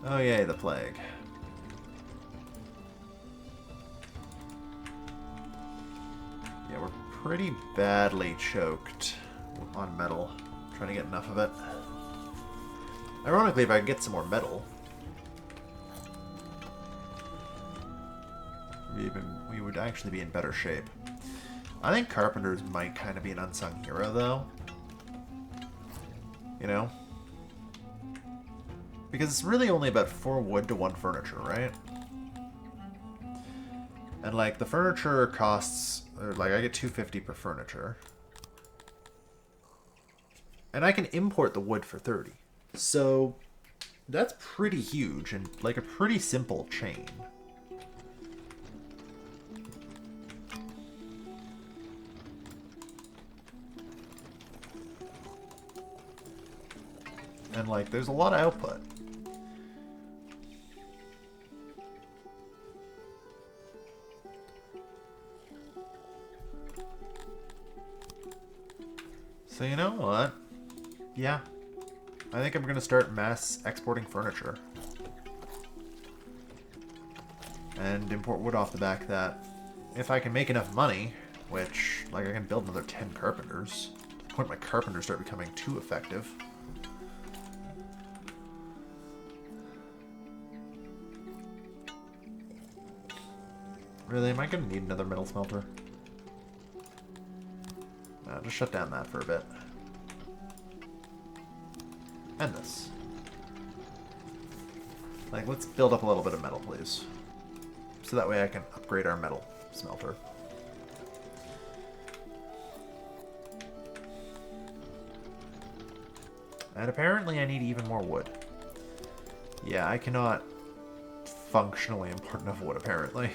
Oh yay, the plague. Yeah, we're pretty badly choked on metal. Trying to get enough of it. Ironically, if I could get some more metal, we would actually be in better shape. I think carpenters might kind of be an unsung hero, though. You know? Because it's really only about 4 wood to 1 furniture, right? And, like, the furniture costs, or, like, I get 250 per furniture. And I can import the wood for 30. So, that's pretty huge and, like, a pretty simple chain. And, like, there's a lot of output. So you know what? Yeah. I think I'm going to start mass exporting furniture. And import wood off the back that, if I can make enough money, which, like, I can build another 10 carpenters, to the point my carpenters start becoming too effective. Really, am I going to need another metal smelter? No, just shut down that for a bit. And this. Like, let's build up a little bit of metal, please. So that way I can upgrade our metal smelter. And apparently I need even more wood. Yeah, I cannot functionally import enough wood, apparently.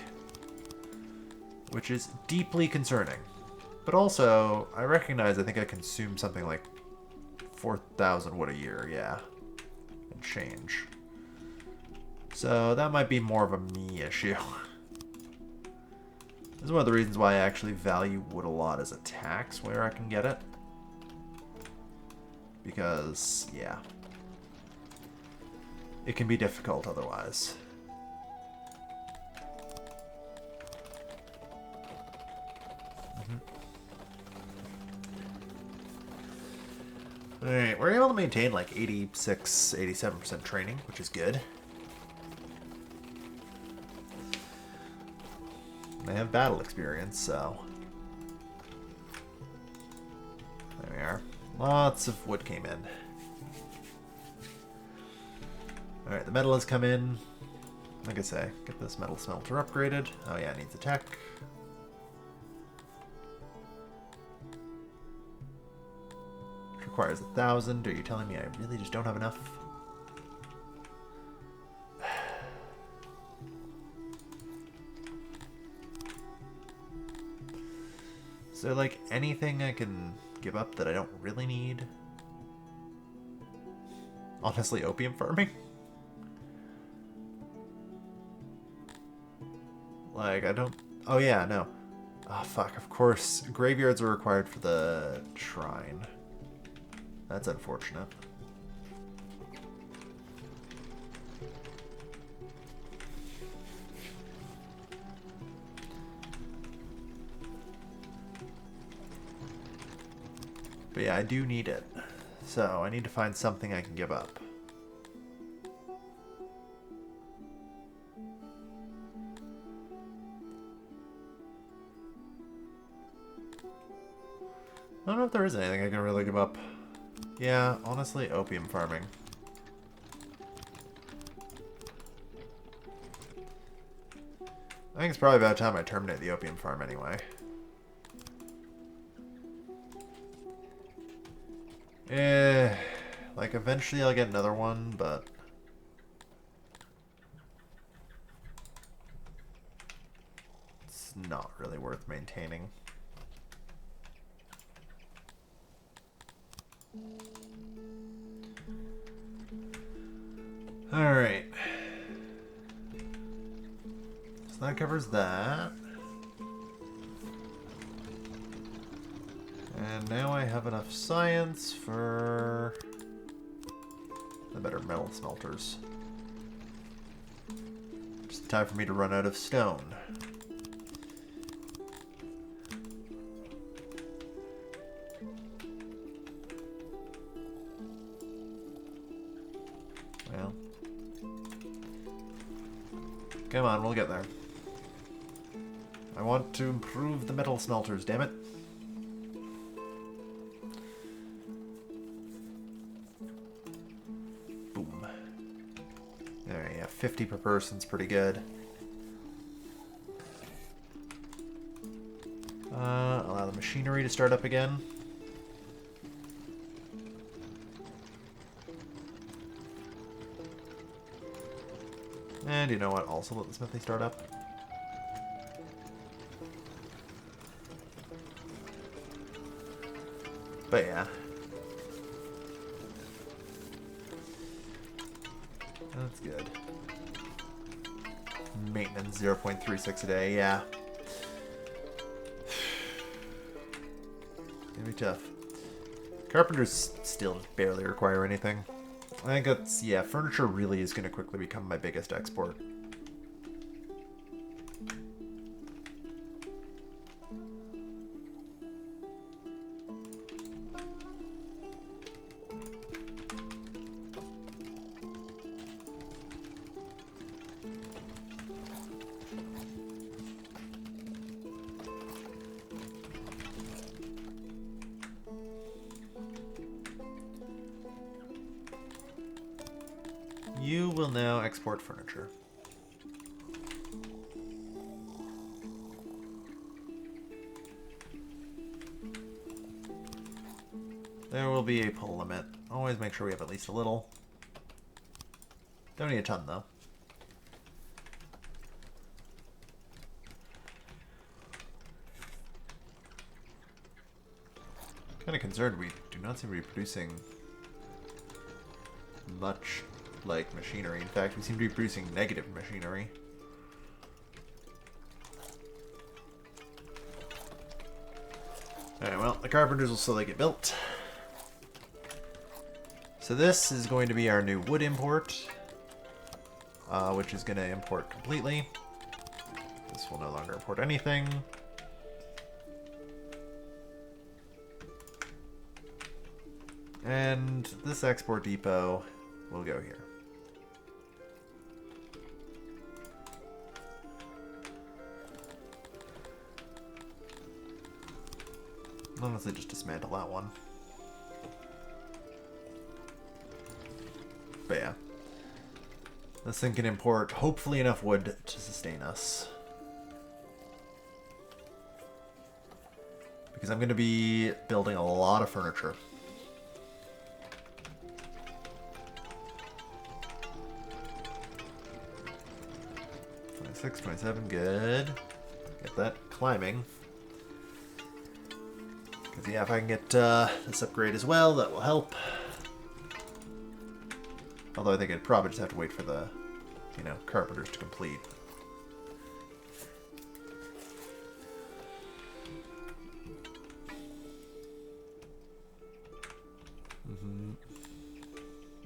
Which is deeply concerning. But also, I recognize I think I consume something like 4,000 wood a year, yeah. And change. So that might be more of a me issue. This is one of the reasons why I actually value wood a lot as a tax where I can get it. Because, yeah. It can be difficult otherwise. Alright, we're able to maintain like 86, 87% training, which is good. They have battle experience, so... There we are. Lots of wood came in. Alright, the metal has come in. Like I say, get this metal smelter upgraded. Oh yeah, it needs a tech. Which requires 1,000. Are you telling me I really just don't have enough? Is there like anything I can give up that I don't really need? Honestly, opium farming? Like, I don't... Oh yeah, no. Oh fuck, of course. Graveyards are required for the shrine. That's unfortunate. But yeah, I do need it. So, I need to find something I can give up. I don't know if there is anything I can really give up. Yeah, honestly, opium farming. I think it's probably about time I terminate the opium farm anyway. Like eventually I'll get another one, but... it's not really worth maintaining. Alright. So that covers that. And now I have enough science for the better metal smelters. Just time for me to run out of stone. Well, come on, we'll get there. I want to improve the metal smelters, damn it. Boom. There, yeah, 50 per person's pretty good. Allow the machinery to start up again. And you know what? Also let the smithy start up. But yeah. That's good. Maintenance 0.36 a day, yeah. Gonna be tough. Carpenters still barely require anything. I think that's, yeah, furniture really is going to quickly become my biggest export. You will now export furniture. There will be a pull limit. Always make sure we have at least a little. Don't need a ton though. Kind of concerned we do not seem to be producing much like machinery. In fact, we seem to be producing negative machinery. Alright, well, the carpenters will slowly get built. So this is going to be our new wood import, which is going to import completely. This will no longer import anything. And this export depot will go here. Honestly, just dismantle that one. But yeah. This thing can import, hopefully, enough wood to sustain us. Because I'm going to be building a lot of furniture. 26, 27, good. Get that climbing. Because, yeah, if I can get this upgrade as well, that will help. Although I think I'd probably just have to wait for the, you know, carpenters to complete.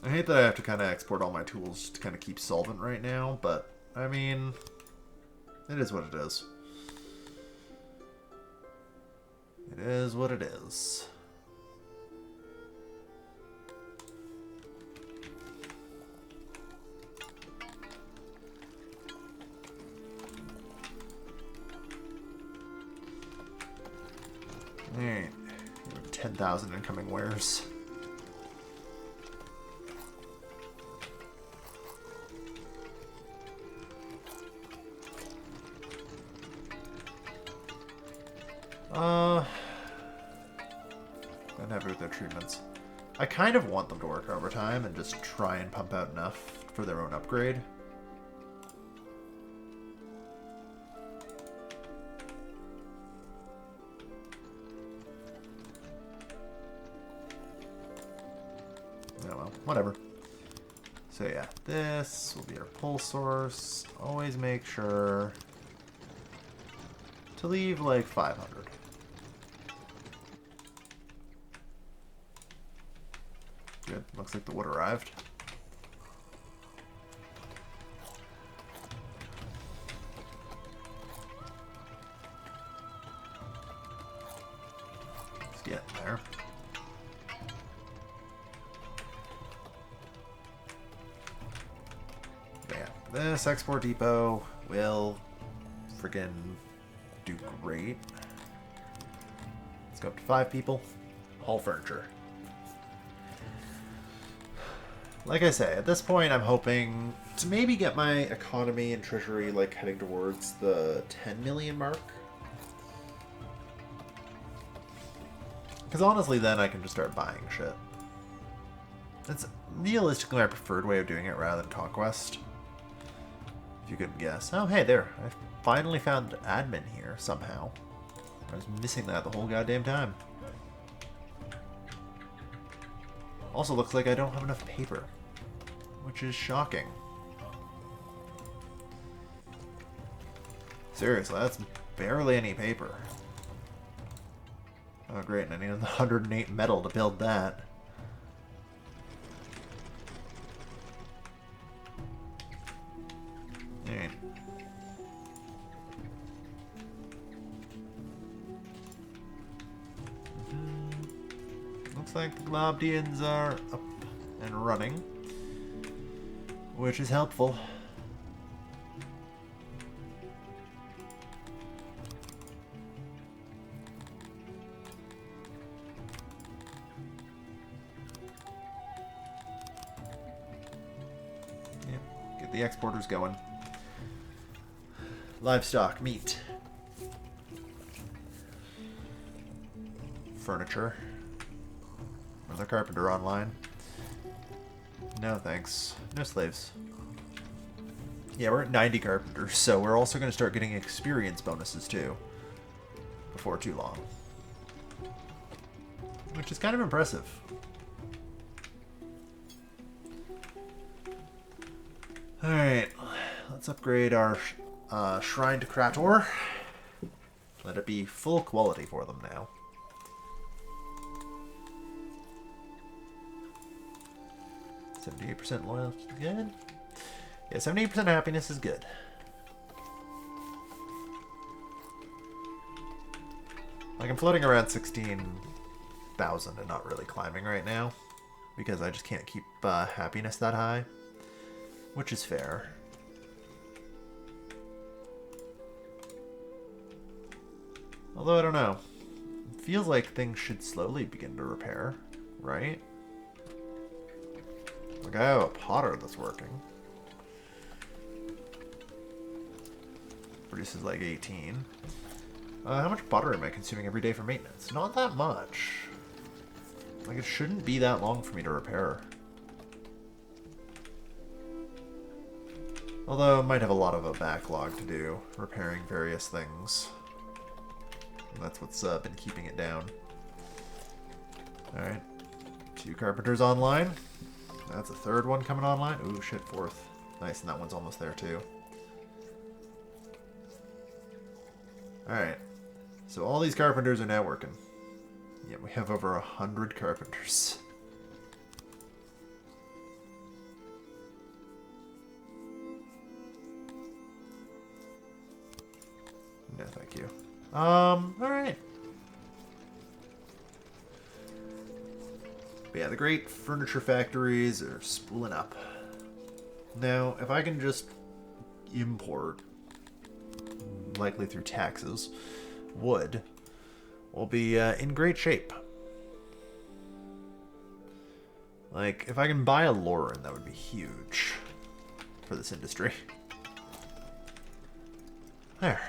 I hate that I have to kind of export all my tools to kind of keep solvent right now, but, I mean, it is what it is. It is what it is. Alright, 10,000 incoming wares. I'm happy with their treatments. I kind of want them to work overtime and just try and pump out enough for their own upgrade. Oh well, whatever. So yeah, this will be our pull source. Always make sure to leave like 500. Good. Looks like the wood arrived. Let's get there. Yeah, this export depot will friggin' do great. Let's go up to 5 people. All furniture. Like I say, at this point I'm hoping to maybe get my economy and treasury like heading towards the 10 million mark. Because honestly then I can just start buying shit. That's realistically my preferred way of doing it rather than Conquest. If you couldn't guess. Oh hey there, I finally found admin here somehow. I was missing that the whole goddamn time. Also looks like I don't have enough paper, which is shocking. Seriously, that's barely any paper. Oh great, and I need 108 metal to build that. Alright. Looks like the Globdians are up and running, which is helpful. Yep, get the exporters going. Livestock, meat, furniture. Another carpenter online. No thanks. No slaves. Yeah, we're at 90 carpenters, so we're also going to start getting experience bonuses too. Before too long. Which is kind of impressive. Alright, let's upgrade our shrine to Krator. Let it be full quality for them now. 78% loyalty, good. Yeah, 78% happiness is good. Like, I'm floating around 16,000 and not really climbing right now. Because I just can't keep happiness that high. Which is fair. Although, I don't know. It feels like things should slowly begin to repair, right? Like, I have a potter that's working. produces like 18. How much butter am I consuming every day for maintenance? Not that much. Like, it shouldn't be that long for me to repair. Although I might have a lot of a backlog to do, repairing various things. And that's what's been keeping it down. Alright. 2 carpenters online. That's a 3rd one coming online. Ooh, shit, 4th. Nice, and that one's almost there too. Alright. So all these carpenters are now working. Yeah, we have over 100 carpenters. No, thank you. Alright. But yeah, the great furniture factories are spooling up. Now, if I can just import, likely through taxes, wood, we'll be in great shape. Like, if I can buy a Lauren, that would be huge for this industry. There.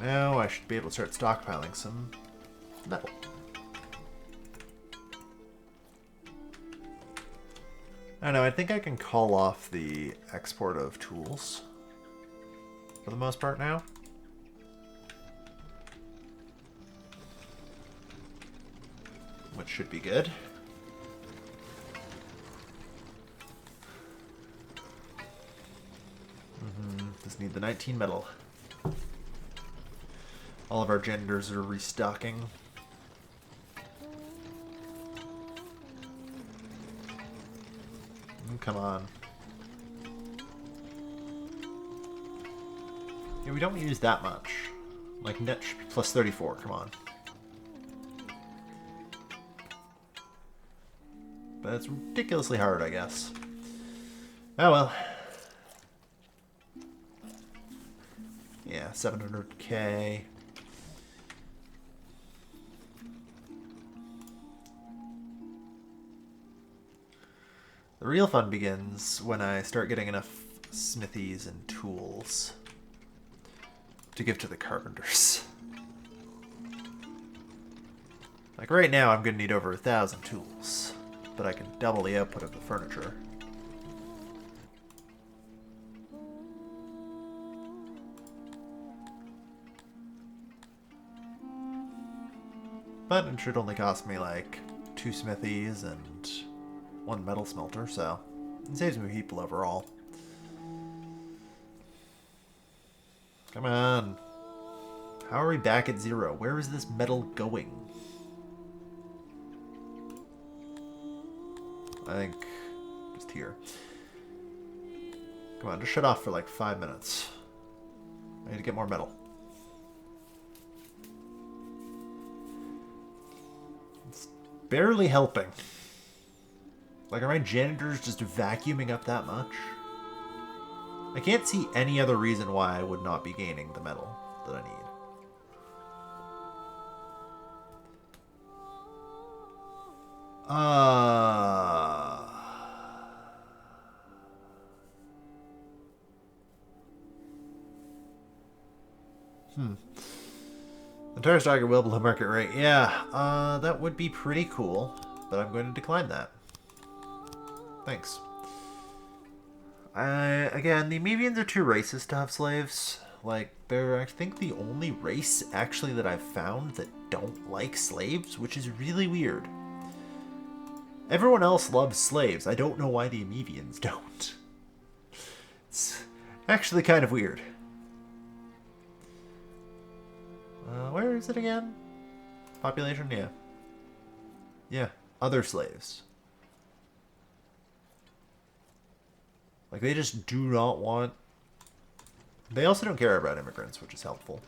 Now I should be able to start stockpiling some metal. I don't know, I think I can call off the export of tools for the most part now. Which should be good. Just need the 19 metal. All of our genders are restocking. Come on. Yeah, we don't use that much. Like, net should be plus 34, come on. But it's ridiculously hard, I guess. Oh well. Yeah, 700k. The real fun begins when I start getting enough smithies and tools to give to the carpenters. Like right now I'm going to need over 1,000 tools, but I can double the output of the furniture. But it should only cost me like 2 smithies and 1 metal smelter, so it saves me people overall. Come on. How are we back at 0? Where is this metal going? I think just here. Come on, just shut off for like 5 minutes. I need to get more metal. It's barely helping. Like, are my janitors just vacuuming up that much? I can't see any other reason why I would not be gaining the metal that I need. Entire stock available below market rate. Yeah, that would be pretty cool, but I'm going to decline that. Thanks. Again, the Amevians are too racist to have slaves. Like, they're, I think, the only race, actually, that I've found that don't like slaves, which is really weird. Everyone else loves slaves. I don't know why the Amevians don't. It's actually kind of weird. Where is it again? Population? Yeah. Yeah. Other slaves. Like, they just do not want... They also don't care about immigrants, which is helpful.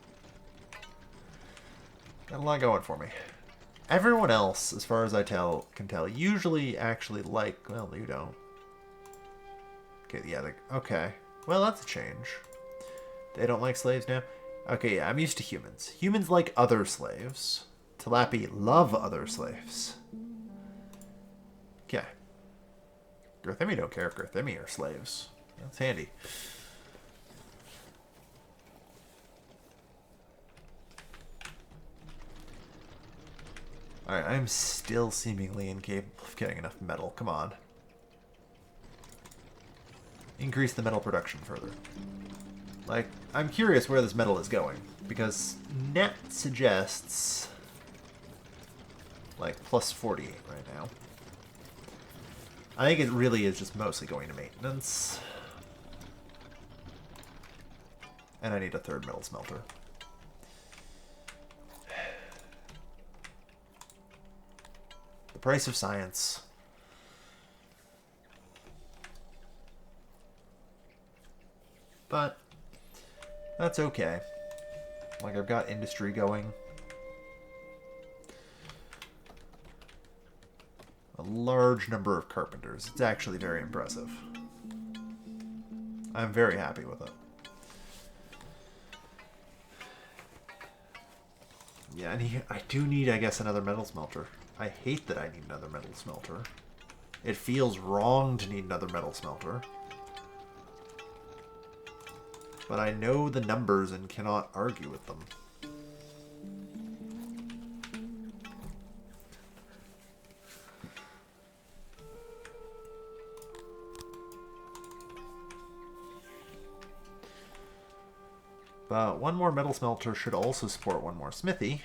Got a lot going for me. Everyone else, as far as I can tell, usually actually like... Well, you don't. Okay, yeah, okay. Well, that's a change. They don't like slaves now? Okay, yeah, I'm used to humans. Humans like other slaves. Tilapi love other slaves. Okay. Girthemi don't care if Girthemi are slaves. That's handy. Alright, I'm still seemingly incapable of getting enough metal. Come on. Increase the metal production further. Like, I'm curious where this metal is going, because net suggests like plus 48 right now. I think it really is just mostly going to maintenance. And I need a third metal smelter. The price of science. But that's okay. Like, I've got industry going. A large number of carpenters. It's actually very impressive. I'm very happy with it. Yeah, and I do need, I guess, another metal smelter. I hate that I need another metal smelter. It feels wrong to need another metal smelter. But I know the numbers and cannot argue with them. But one more metal smelter should also support one more smithy.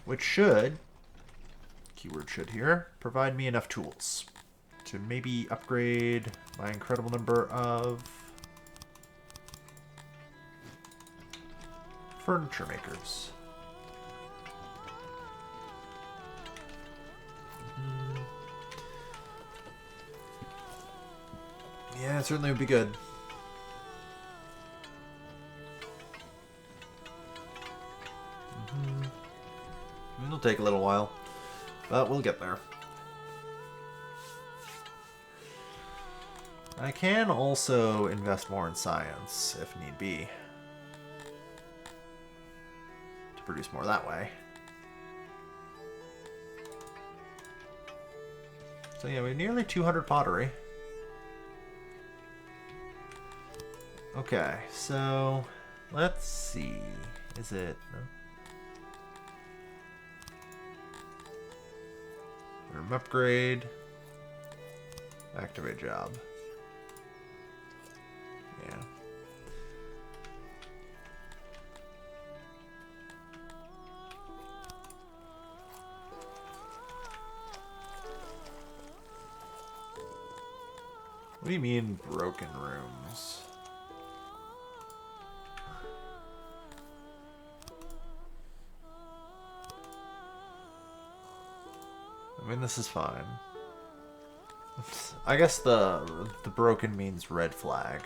Which should, keyword should here, provide me enough tools to maybe upgrade my incredible number of furniture makers. Yeah, it certainly would be good. It'll take a little while, but we'll get there. I can also invest more in science, if need be, to produce more that way. So yeah, we have nearly 200 pottery. Okay, so let's see. Is it... No? Room upgrade. Activate job. Yeah. What do you mean broken rooms? I mean, this is fine. I guess the broken means red flag.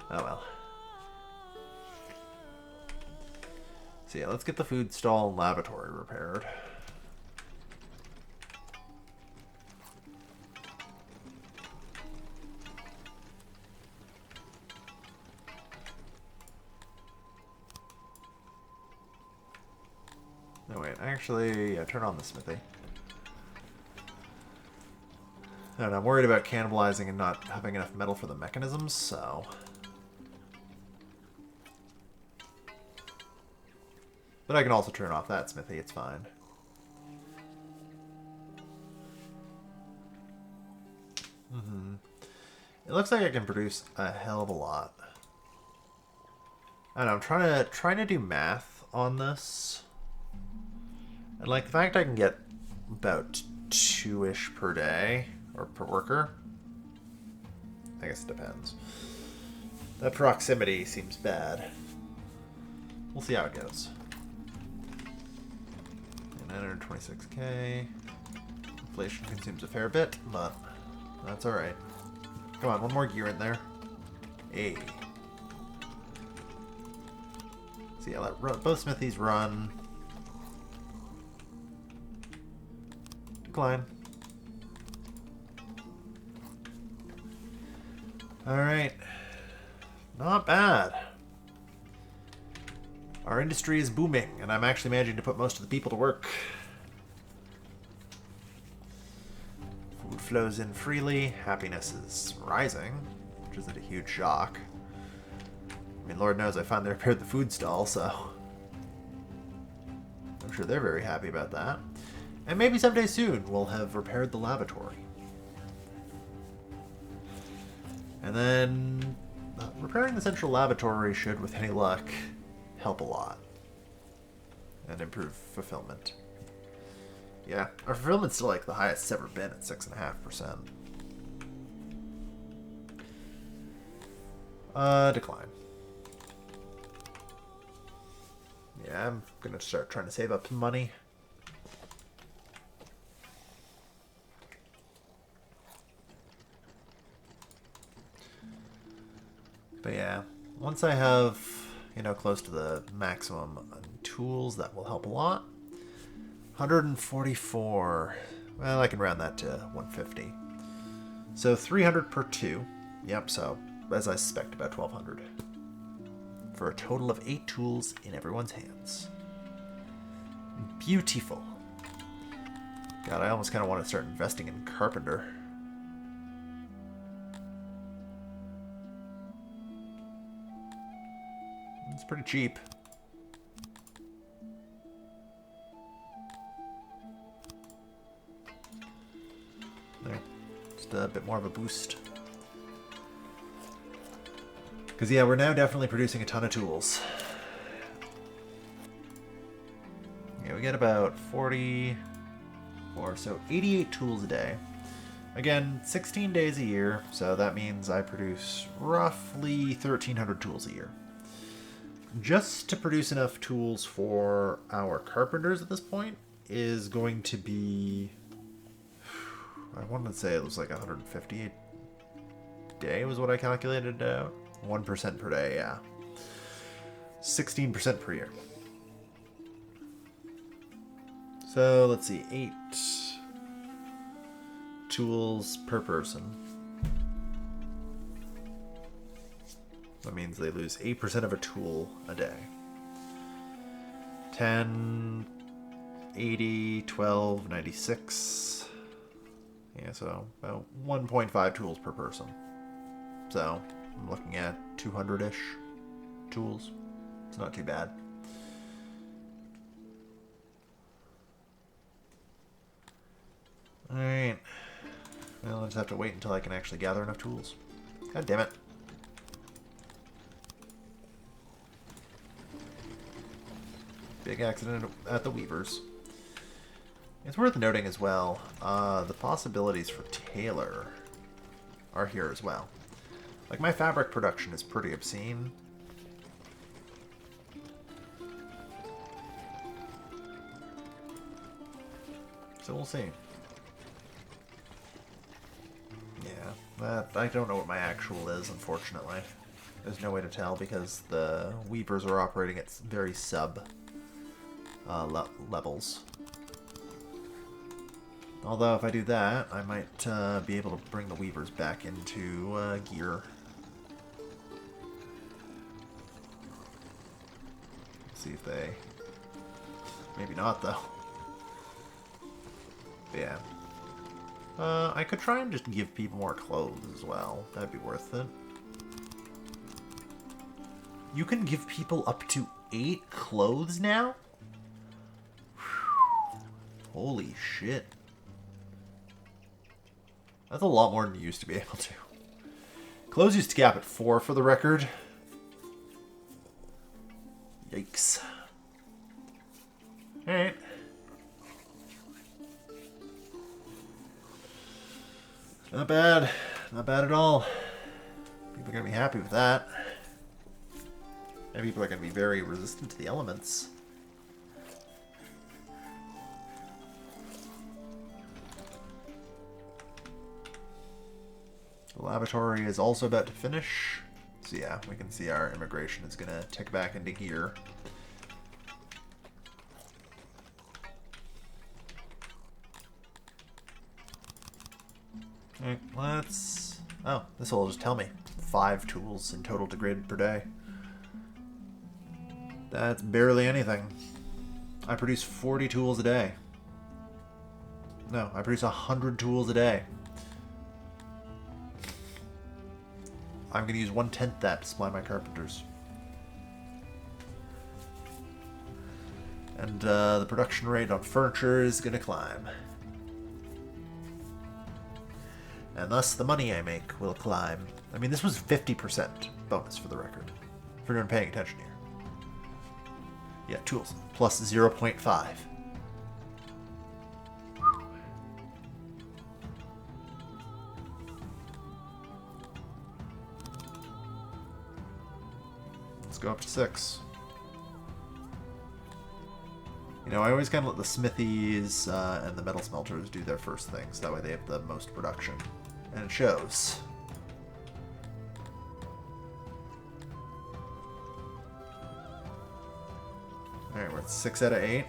Oh well. So yeah, let's get the food stall and lavatory repaired. No, wait, actually, yeah, turn on the smithy. And I'm worried about cannibalizing and not having enough metal for the mechanisms, so... But I can also turn off that smithy, it's fine. It looks like I can produce a hell of a lot. I don't know, I'm trying to do math on this. And like the fact I can get about 2-ish per day, or per worker. I guess it depends. That proximity seems bad. We'll see how it goes. 926k. Inflation consumes a fair bit, but that's alright. Come on, one more gear in there. Hey. So yeah, let both smithies run. Decline. Alright. Not bad. Our industry is booming, and I'm actually managing to put most of the people to work. Food flows in freely. Happiness is rising, which isn't a huge shock. I mean, Lord knows I finally repaired the food stall, so... I'm sure they're very happy about that. And maybe someday soon we'll have repaired the lavatory. And then repairing the central lavatory should, with any luck, help a lot. And improve fulfillment. Yeah, our fulfillment's still like the highest it's ever been at 6.5%. Decline. Yeah, I'm gonna start trying to save up some money. But yeah, once I have, you know, close to the maximum tools, that will help a lot. 144. Well, I can round that to 150. So 300 per 2. Yep, so as I suspect, about 1,200. For a total of 8 tools in everyone's hands. Beautiful. God, I almost kind of want to start investing in Carpenter. It's pretty cheap. There. Just a bit more of a boost. Because, yeah, we're now definitely producing a ton of tools. Yeah, we get about 40 or so 88 tools a day. Again, 16 days a year, so that means I produce roughly 1,300 tools a year. Just to produce enough tools for our carpenters at this point is going to be, I wanted to say it was like 150 a day was what I calculated out. 1% per day, yeah. 16% per year. So let's see, 8 tools per person. That means they lose 8% of a tool a day. 10, 80, 12, 96. Yeah, so about 1.5 tools per person. So I'm looking at 200-ish tools. It's not too bad. Alright. Well, I'll just have to wait until I can actually gather enough tools. God damn it. Big accident at the Weavers. It's worth noting as well, the possibilities for Taylor are here as well. Like, my fabric production is pretty obscene. So we'll see. Yeah, I don't know what my actual is, unfortunately. There's no way to tell because the Weavers are operating at very sub levels. Although if I do that, I might be able to bring the Weavers back into gear. See if they... Maybe not, though. But yeah. I could try and just give people more clothes as well. That'd be worth it. You can give people up to 8 clothes now? Holy shit. That's a lot more than you used to be able to. Clothes used to cap at 4 for the record. Yikes. Alright. Not bad. Not bad at all. People are going to be happy with that. And people are going to be very resistant to the elements. The lavatory is also about to finish. So yeah, we can see our immigration is going to tick back into gear. Alright, let's... Oh, this will just tell me. 5 tools in total degraded per day. That's barely anything. I produce 40 tools a day. No, I produce 100 tools a day. I'm going to use 1/10 that to supply my carpenters. And the production rate on furniture is going to climb. And thus the money I make will climb. I mean, this was 50% bonus for the record. If you're paying attention here. Yeah, tools. Plus 0.5. Let's go up to 6. You know, I always kind of let the smithies and the metal smelters do their first things. That way they have the most production. And it shows. Alright, we're at 6 out of 8. It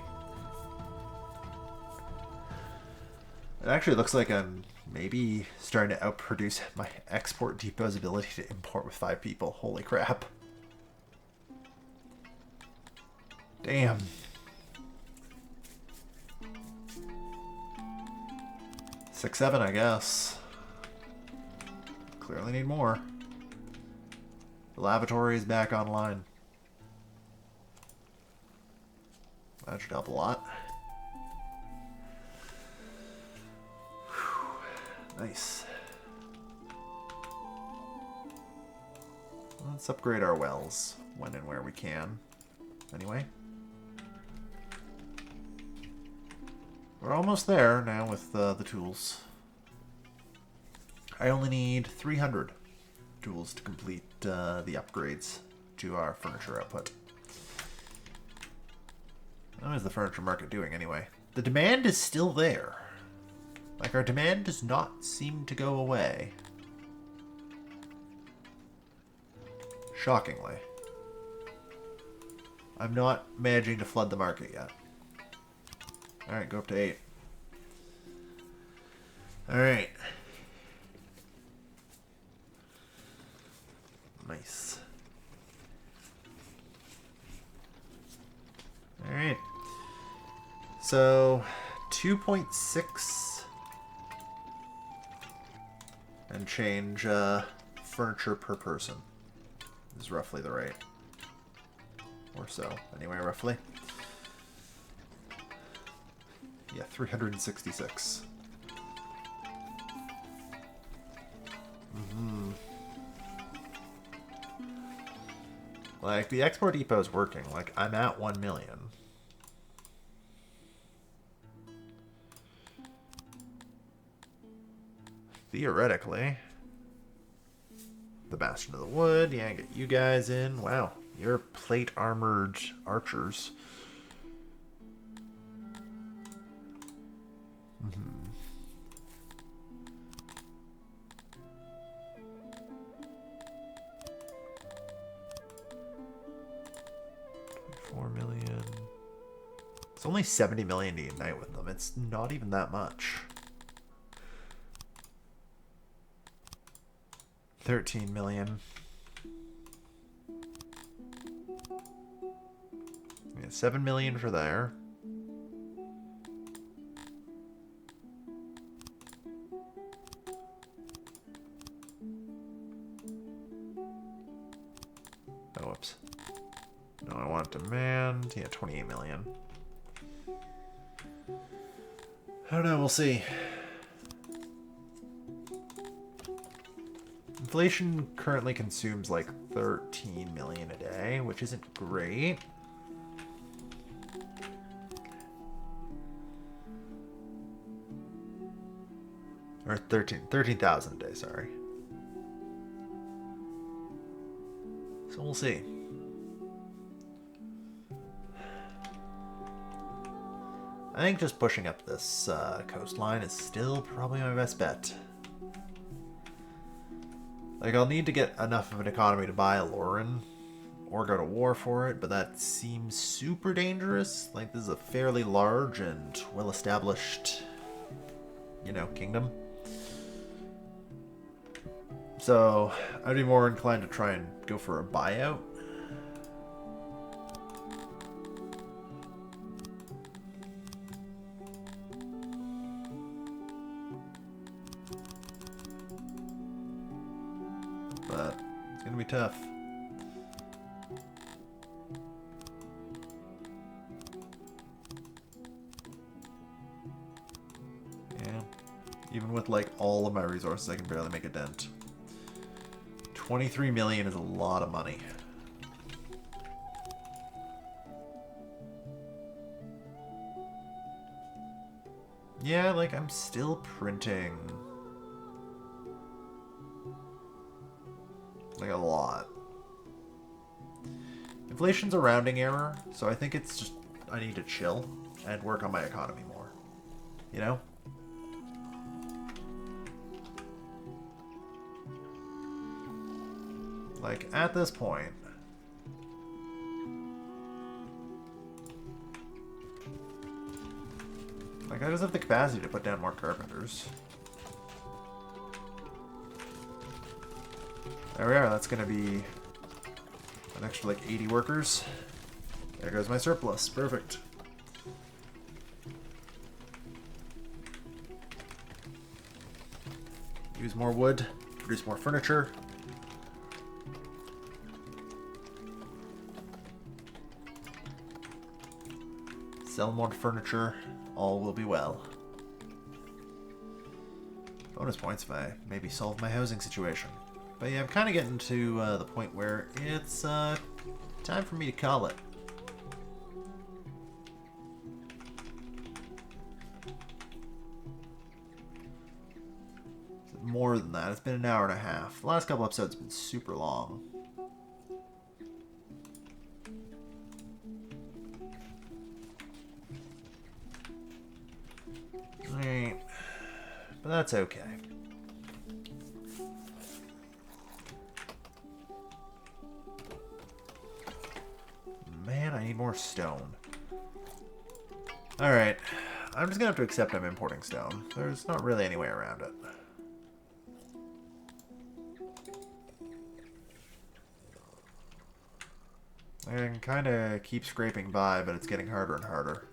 actually looks like I'm maybe starting to outproduce my export depot's ability to import with 5 people. Holy crap. Damn. Six, 7, I guess. Clearly need more. The lavatory is back online. That should help a lot. Whew. Nice. Let's upgrade our wells when and where we can. Anyway. We're almost there now with the tools. I only need 300 tools to complete the upgrades to our furniture output. How is the furniture market doing anyway? The demand is still there. Like, our demand does not seem to go away. Shockingly. I'm not managing to flood the market yet. Alright, go up to 8. Alright. Nice. Alright. So, 2.6 and change furniture per person is roughly the rate. Or so, anyway, roughly. Yeah, 366. Like, the export depot is working. Like, I'm at 1 million. Theoretically. The Bastion of the Wood. Yeah, get you guys in. Wow, you're plate-armored archers. Mm-hmm. 4 million. It's only 70 million to unite with them. It's not even that much. 13 million. Yeah, 7 million for there. Oh, whoops. No, I want demand. Yeah, 28 million. I don't know, we'll see. Inflation currently consumes like 13 million a day, which isn't great. Or 13,000 a day, sorry. So we'll see. I think just pushing up this coastline is still probably my best bet. Like, I'll need to get enough of an economy to buy a Lauren or go to war for it, but that seems super dangerous. Like, this is a fairly large and well-established, you know, kingdom. So, I'd be more inclined to try and go for a buyout. But it's gonna be tough. Even with, like, all of my resources, I can barely make a dent. 23 million is a lot of money. Yeah, like, I'm still printing. Like, a lot. Inflation's a rounding error, so I think it's just I need to chill and work on my economy more. You know? Like, at this point, like, I just have the capacity to put down more carpenters. There we are, that's gonna be an extra, like, 80 workers. There goes my surplus, perfect. Use more wood, produce more furniture. Sell more furniture, all will be well. Bonus points if I maybe solve my housing situation. But yeah, I'm kind of getting to the point where it's time for me to call it. More than that, it's been an hour and a half. The last couple episodes have been super long. Right. But that's okay. Man, I need more stone. Alright. I'm just gonna have to accept I'm importing stone. There's not really any way around it. I can kind of keep scraping by, but it's getting harder and harder.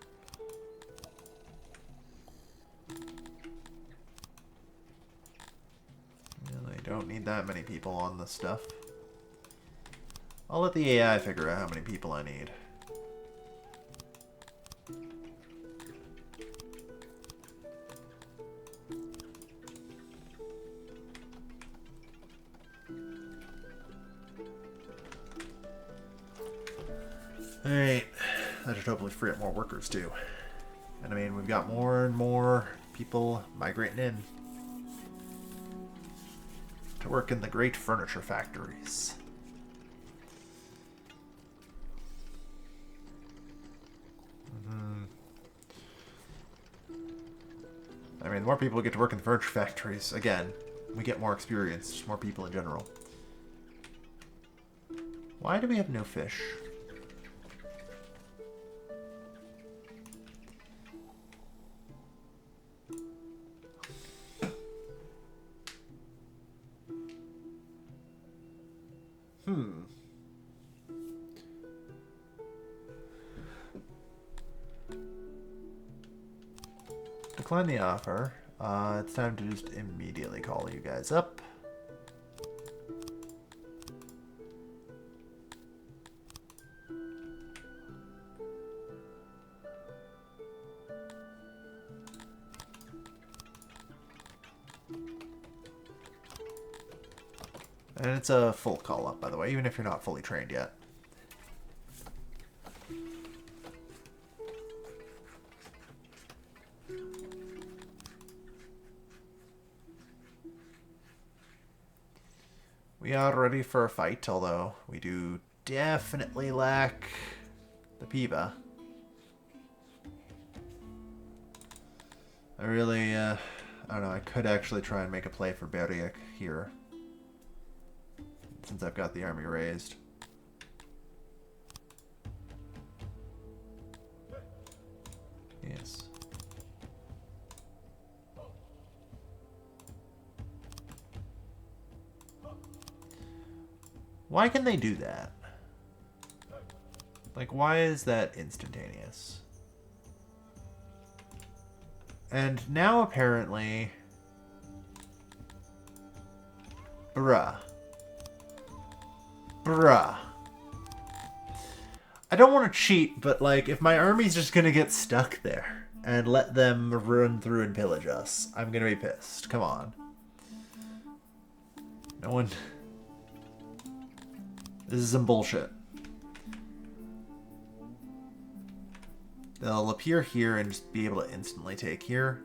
Really don't need that many people on this stuff. I'll let the AI figure out how many people I need. Alright, that should hopefully free up more workers too. And I mean, we've got more and more people migrating in to work in the great furniture factories. I mean, the more people get to work in the furniture factories, again, we get more experience, just more people in general. Why do we have no fish? Decline the offer. It's time to just immediately call you guys up. And it's a full call up, by the way, even if you're not fully trained yet. We are ready for a fight, although we do definitely lack the Piva. I really, I don't know, I could actually try and make a play for Berriak here, since I've got the army raised. Yes. Why can they do that? Like, why is that instantaneous? And now apparently... Bruh. Bruh. I don't want to cheat, but like, if my army's just gonna get stuck there, and let them run through and pillage us. I'm gonna be pissed. Come on. No one... This is some bullshit. They'll appear here and just be able to instantly take here.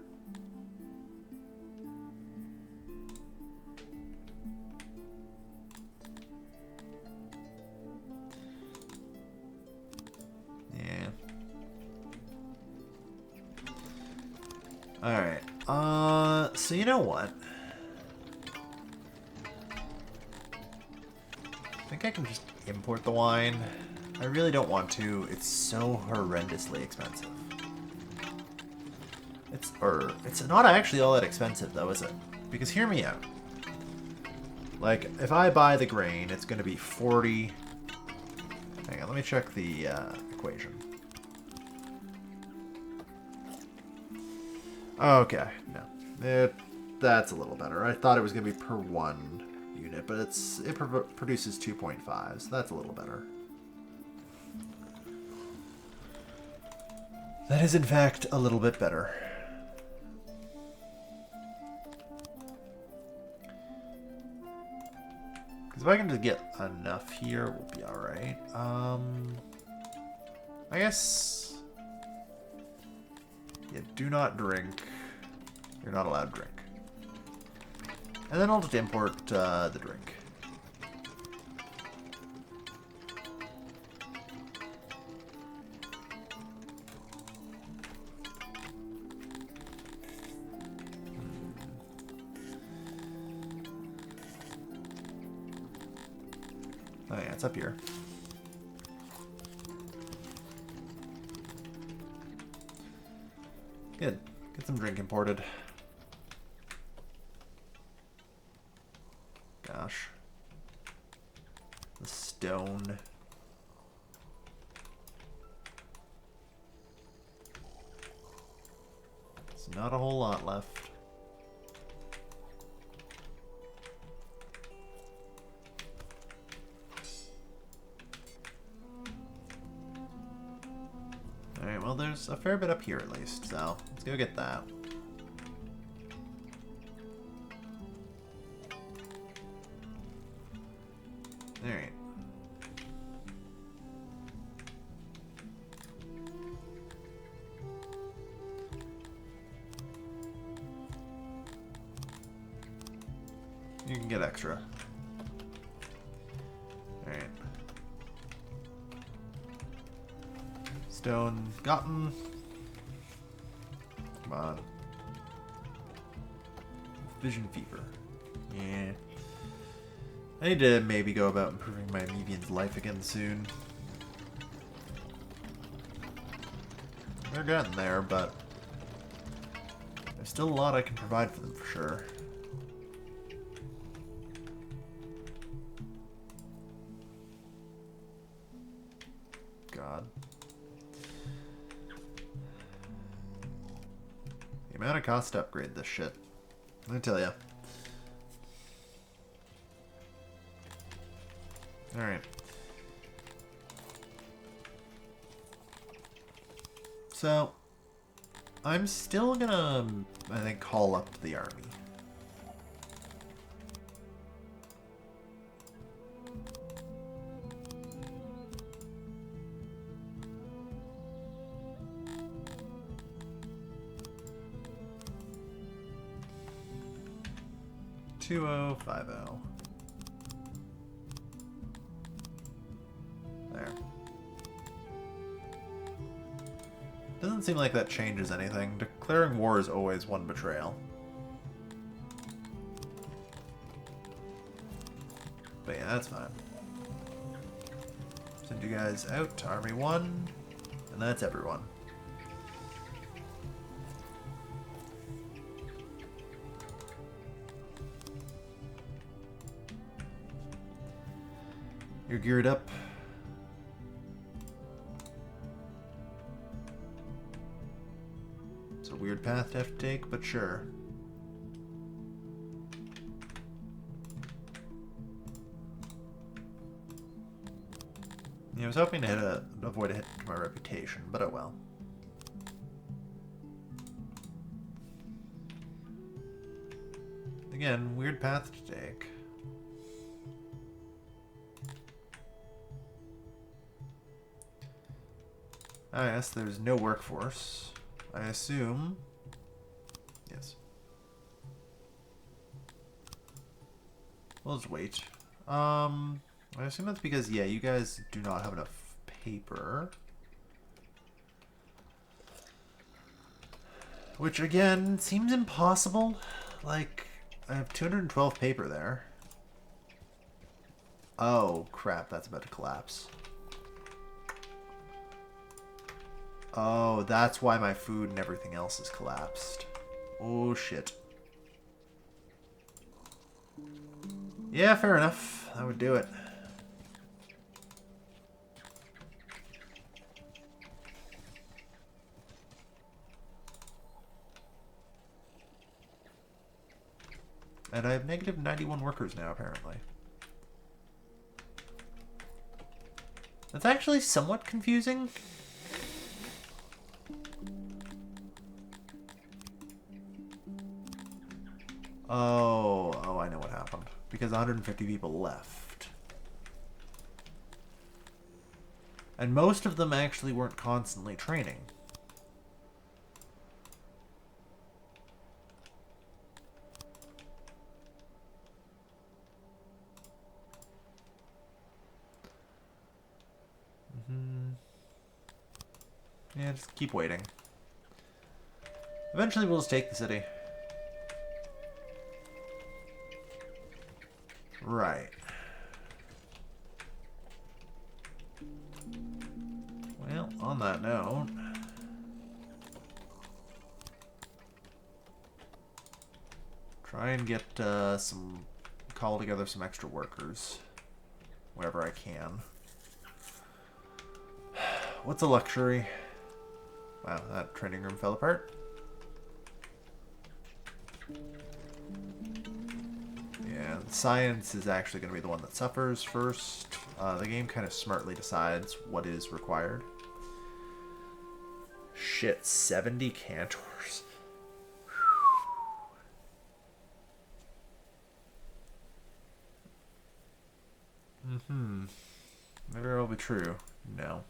Yeah. Alright. So you know what? I think I can just import the wine. I really don't want to. It's so horrendously expensive. It's not actually all that expensive though, is it? Because hear me out. Like, if I buy the grain, it's going to be 40... Hang on, let me check the equation. Okay, no. That's a little better. I thought it was going to be per one unit, but it produces 2.5, so that's a little better. That is, in fact, a little bit better. Because if I can just get enough here, we'll be alright. I guess... Yeah, do not drink. You're not allowed to drink. And then I'll just import the drink. Oh yeah, it's up here. Good. Get some drink imported. Gosh. The stone. There's not a whole lot left. Alright, well there's a fair bit up here at least, so let's go get that. Alright. You can get extra. Alright. Stone gotten. Come on. Vision fever. Yeah. I need to maybe go about improving my Amevian's life again soon. They're getting there, but there's still a lot I can provide for them for sure. God. The amount of cost to upgrade this shit. Let me tell you. Alright. So, I'm still gonna, I think, call up the army. $2050. There. Doesn't seem like that changes anything. Declaring war is always one betrayal. But yeah, that's fine. Send you guys out to Army 1, and that's everyone. You're geared up. It's a weird path to have to take, but sure. Yeah, I was hoping to avoid a hit to my reputation, but oh well. Again, weird path to take. Ah, yes, there's no workforce. I assume... Yes. We'll just wait. I assume that's because, yeah, you guys do not have enough paper. Which, again, seems impossible. Like, I have 212 paper there. Oh, crap, that's about to collapse. Oh, that's why my food and everything else is collapsed. Oh, shit. Yeah, fair enough. That would do it. And I have negative 91 workers now, apparently. That's actually somewhat confusing. Oh, I know what happened. Because 150 people left. And most of them actually weren't constantly training. Yeah, just keep waiting. Eventually we'll just take the city. Right. Well, on that note... Try and get call together some extra workers. Wherever I can. What's a luxury? Wow, that training room fell apart. Yeah, science is actually going to be the one that suffers first. The game kind of smartly decides what is required. Shit, 70 cantors. Maybe it'll be true. No.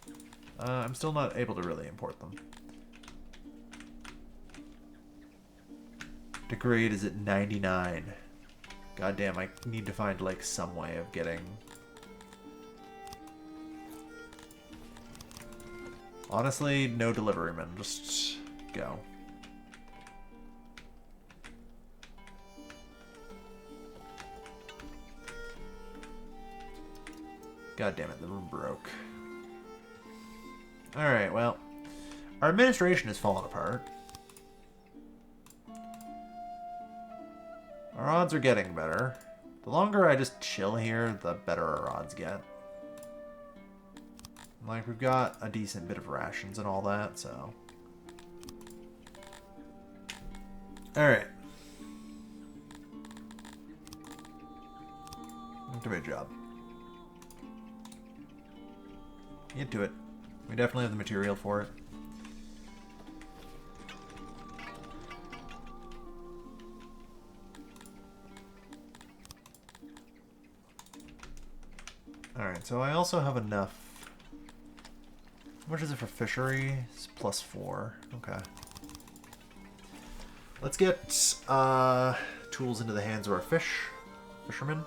I'm still not able to really import them. Degrade is at 99. Goddamn, I need to find, like, some way of getting... Honestly, no deliveryman. Just go. God damn it, the room broke. Alright, well, our administration has fallen apart. Our odds are getting better. The longer I just chill here, the better our odds get. Like, we've got a decent bit of rations and all that, so... Alright. Do a job. Get to it. We definitely have the material for it. Alright, so I also have enough. How much is it for fisheries? Plus 4. Okay. Let's get tools into the hands of our fishermen.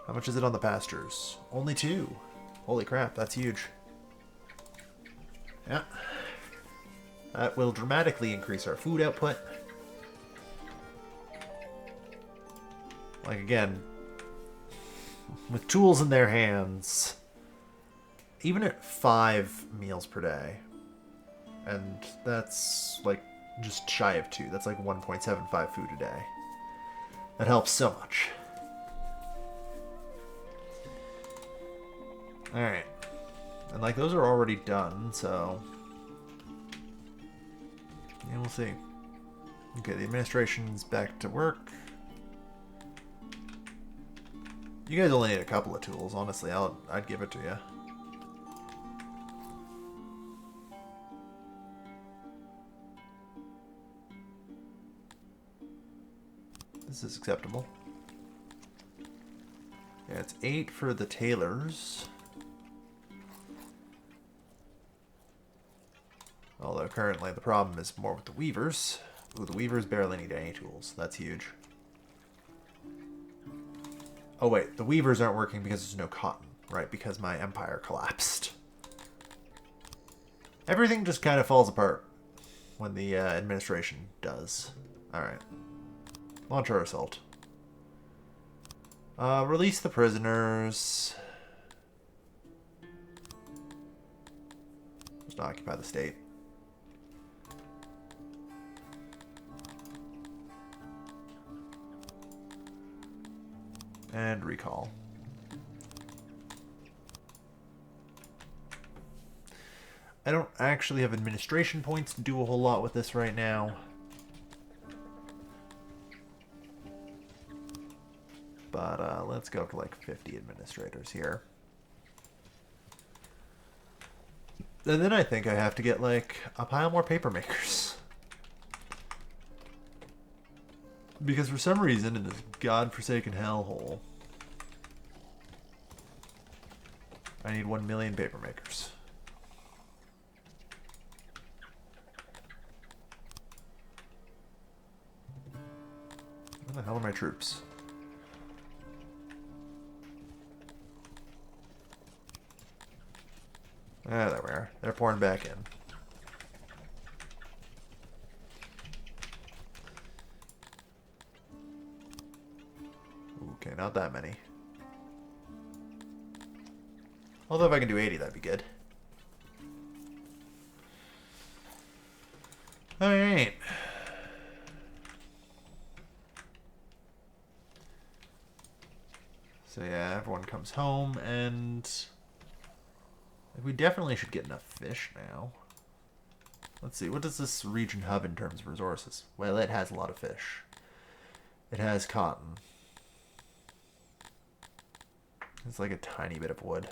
How much is it on the pastures? Only 2. Holy crap, that's huge. Yeah. That will dramatically increase our food output. Like, again, with tools in their hands, even at 5 meals per day, and that's, like, just shy of 2. That's like 1.75 food a day. That helps so much. Alright. And, like, those are already done, so... yeah, we'll see. Okay, the administration's back to work. You guys only need a couple of tools, honestly. I'd give it to you. This is acceptable. Yeah, it's 8 for the tailors. Although currently the problem is more with the weavers. Ooh, the weavers barely need any tools. That's huge. Oh wait, the weavers aren't working because there's no cotton, right? Because my empire collapsed. Everything just kind of falls apart when the administration does. Alright. Launch our assault. Release the prisoners. Just occupy the state. And recall. I don't actually have administration points to do a whole lot with this right now. But let's go to like 50 administrators here. And then I think I have to get like a pile more paper makers. Because for some reason in this godforsaken hellhole, I need 1 million paper makers. Where the hell are my troops? Ah, there we are. They're pouring back in. Okay, not that many. Although if I can do 80, that'd be good. Alright. So yeah, everyone comes home, and we definitely should get enough fish now. Let's see, what does this region have in terms of resources? Well, it has a lot of fish. It has cotton. It's like a tiny bit of wood.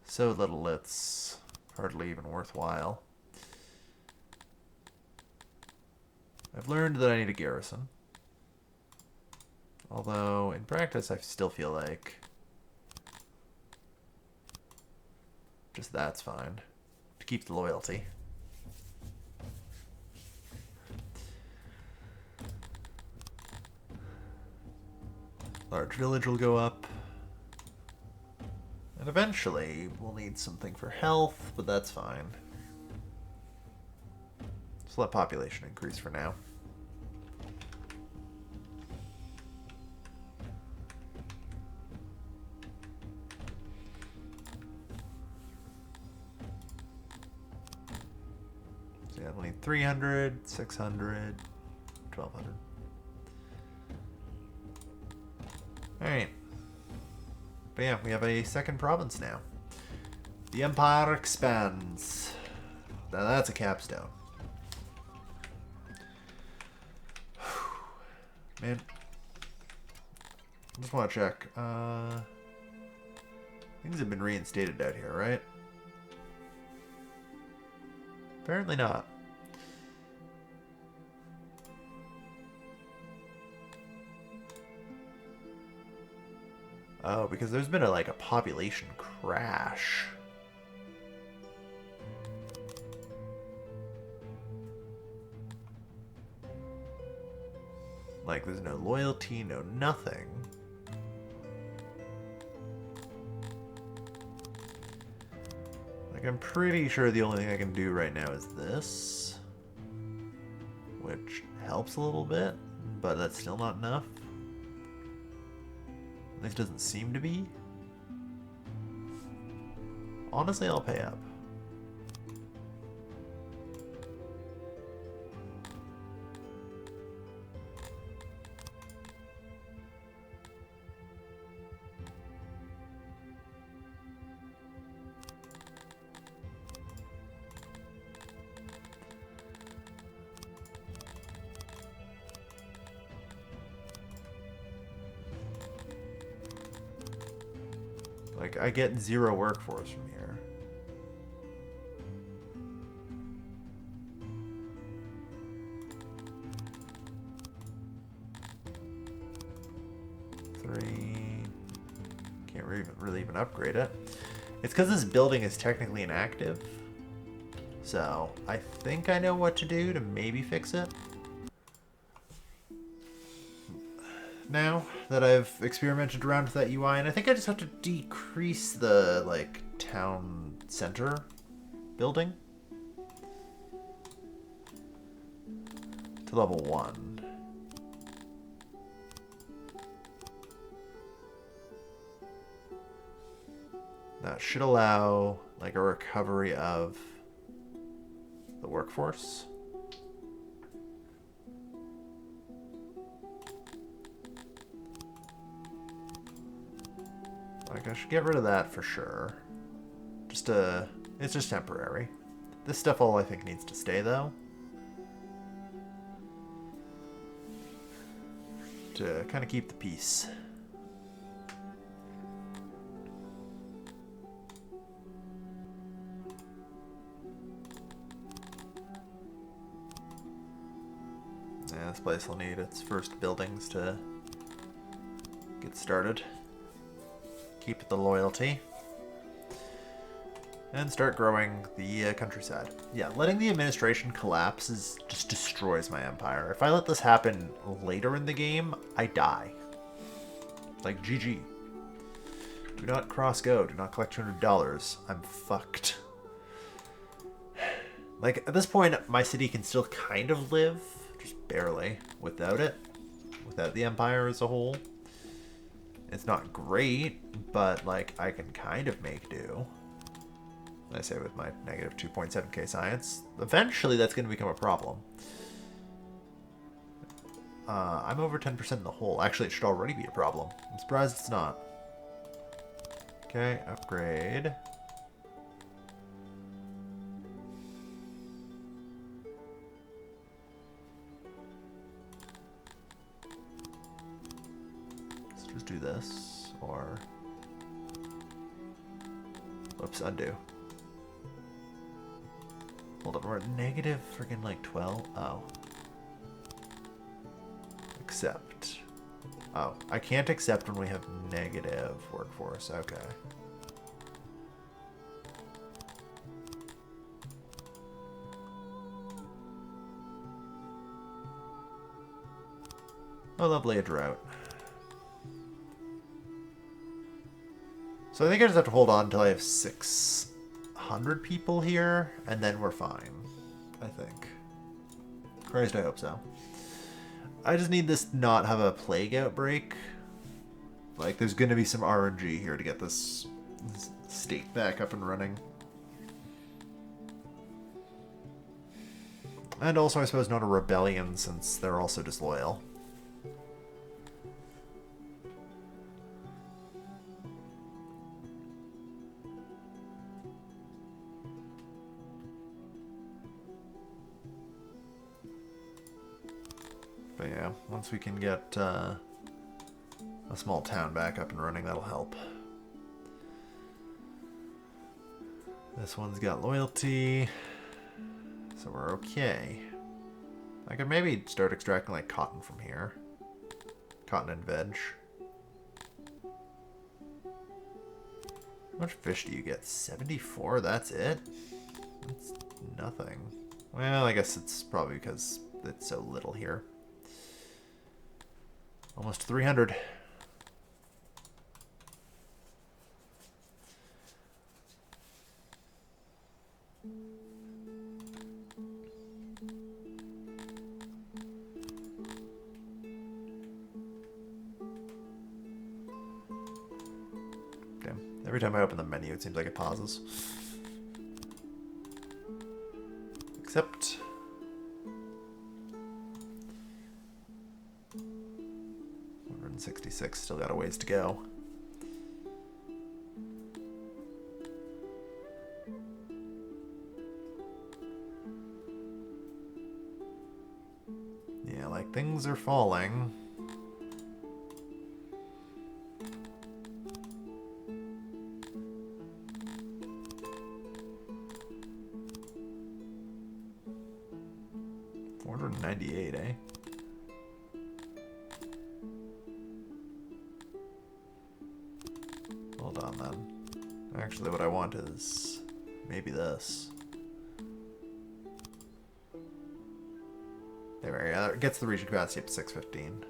So little it's hardly even worthwhile. I've learned that I need a garrison. Although, in practice, I still feel like just that's fine. To keep the loyalty. Large village will go up. And eventually, we'll need something for health, but that's fine. Just let population increase for now. So yeah, we'll need 300, 600, 1200. Alright. But yeah, we have a second province now. The empire expands. Now that's a capstone. Man. I just want to check. Things have been reinstated out here, right? Apparently not. Oh, because there's been a population crash. Like, there's no loyalty, no nothing. Like, I'm pretty sure the only thing I can do right now is this. Which helps a little bit, but that's still not enough. At least doesn't seem to be. Honestly, I'll pay up. Like, I get 0 workforce from here. Factory. Can't really even upgrade it. It's because this building is technically inactive. So I think I know what to do to maybe fix it. Now that I've experimented around with that UI, and I think I just have to decrease the like town center building to level 1. That should allow like a recovery of the workforce. Like I should get rid of that for sure. It's just temporary. This stuff all I think needs to stay though. To kind of keep the peace. Yeah, this place will need its first buildings to get started. Keep the loyalty. And start growing the countryside. Yeah, letting the administration collapse just destroys my empire. If I let this happen later in the game, I die. Like, GG. Do not cross go. Do not collect $200. I'm fucked. Like, at this point, my city can still kind of live, just barely, without it. Without the empire as a whole. It's not great, but, like, I can kind of make do. I say with my negative 2.7k science. Eventually, that's going to become a problem. I'm over 10% in the hole. Actually, it should already be a problem. I'm surprised it's not. Okay, upgrade. Let's just do this, or... Whoops, undo. Hold on, we're at negative friggin' like 12. Oh. Accept. Oh, I can't accept when we have negative workforce. Okay. Oh, lovely, a drought. So I think I just have to hold on until I have 600 people here, and then we're fine. I think. Christ, I hope so. I just need this to not have a plague outbreak. Like, there's going to be some RNG here to get this state back up and running. And also, I suppose, not a rebellion, since they're also disloyal. But yeah, once we can get a small town back up and running, that'll help. This one's got loyalty, so we're okay. I could maybe start extracting like cotton from here. Cotton and veg. How much fish do you get? 74? That's it? That's nothing. Well, I guess it's probably because it's so little here. Almost 300. Damn. Every time I open the menu, it seems like it pauses. Except... 166, still got a ways to go. Yeah, like things are falling. $498, eh? hold on then. Actually, what I want is maybe this. There we go. It gets the region capacity up to 615.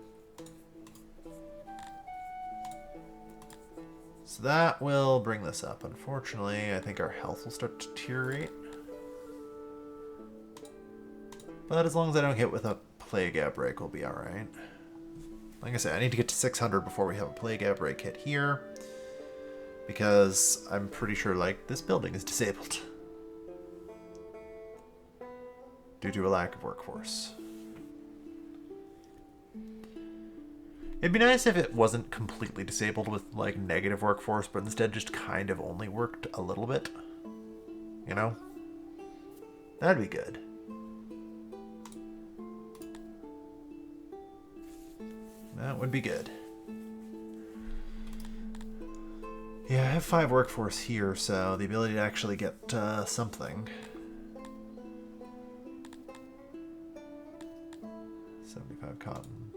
So that will bring this up. Unfortunately, I think our health will start to deteriorate. But as long as I don't hit with a plague outbreak, we'll be alright. Like I said, I need to get to 600 before we have a plague outbreak hit here. Because I'm pretty sure, like, this building is disabled. Due to a lack of workforce. It'd be nice if it wasn't completely disabled with, like, negative workforce, but instead just kind of only worked a little bit. You know? That'd be good. That would be good. Yeah, I have 5 workforce here, so the ability to actually get something. 75 cotton.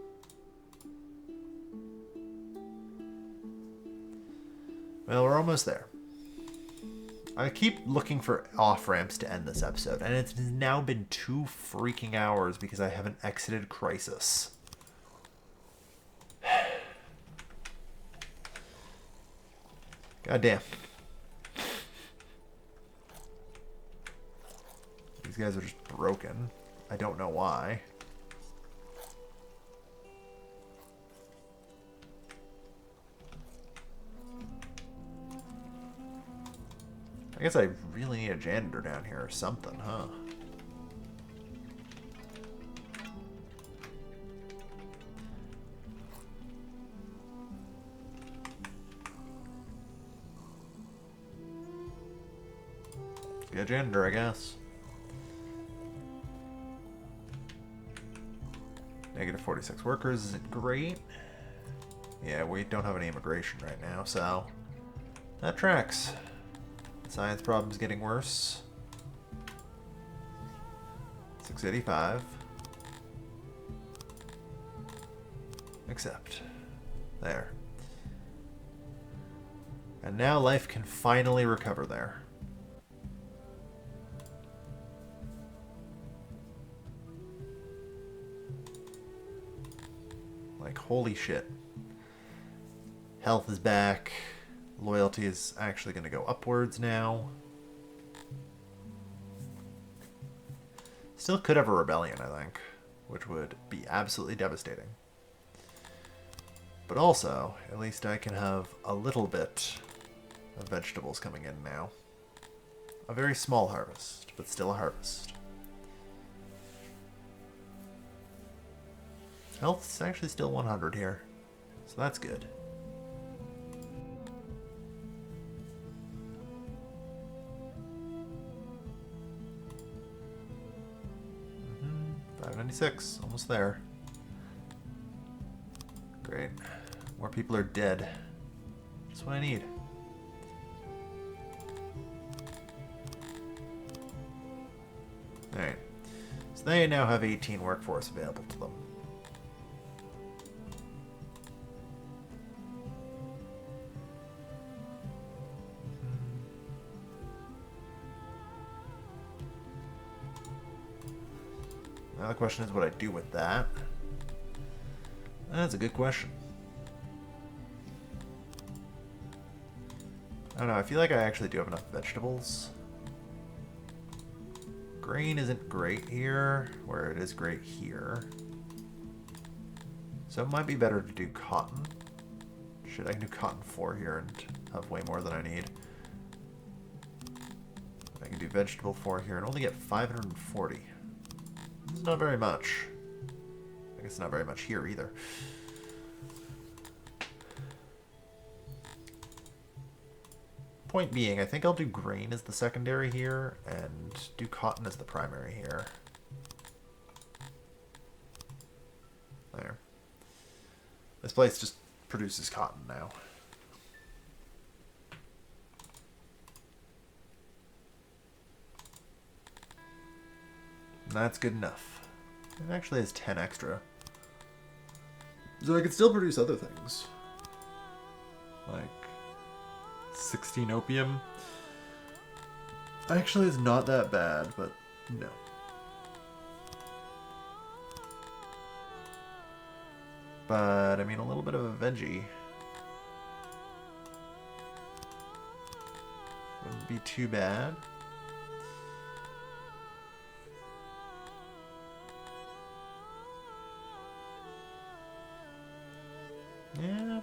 Well, we're almost there. I keep looking for off-ramps to end this episode, and it's now been 2 freaking hours because I haven't exited Crisis. God damn. These guys are just broken. I don't know why. I guess I really need a janitor down here or something, huh? Get a janitor, I guess. Negative 46 workers isn't great. Yeah, we don't have any immigration right now, so that tracks. Science problem's getting worse. 685. Accept. There. And now life can finally recover there. Like, holy shit. Health is back. Loyalty is actually going to go upwards now. Still could have a rebellion, I think, which would be absolutely devastating. But also, at least I can have a little bit of vegetables coming in now. A very small harvest, but still a harvest. Health's actually still 100 here, so that's good. 596, almost there. Great. More people are dead. That's what I need. Alright. So they now have 18 workforce available to them. Now the question is what I do with that. That's a good question. I don't know, I feel like I actually do have enough vegetables. Grain isn't great here, where it is great here. So it might be better to do cotton. Shit, I can do cotton 4 here and have way more than I need. I can do vegetable 4 here and only get 540. It's not very much. I guess not very much here either. Point being, I think I'll do grain as the secondary here and do cotton as the primary here. There. This place just produces cotton now. And that's good enough. It actually has 10 extra. So I could still produce other things. Like 16 opium. Actually, it's not that bad, but no. But, I mean, a little bit of a veggie wouldn't be too bad. Yeah.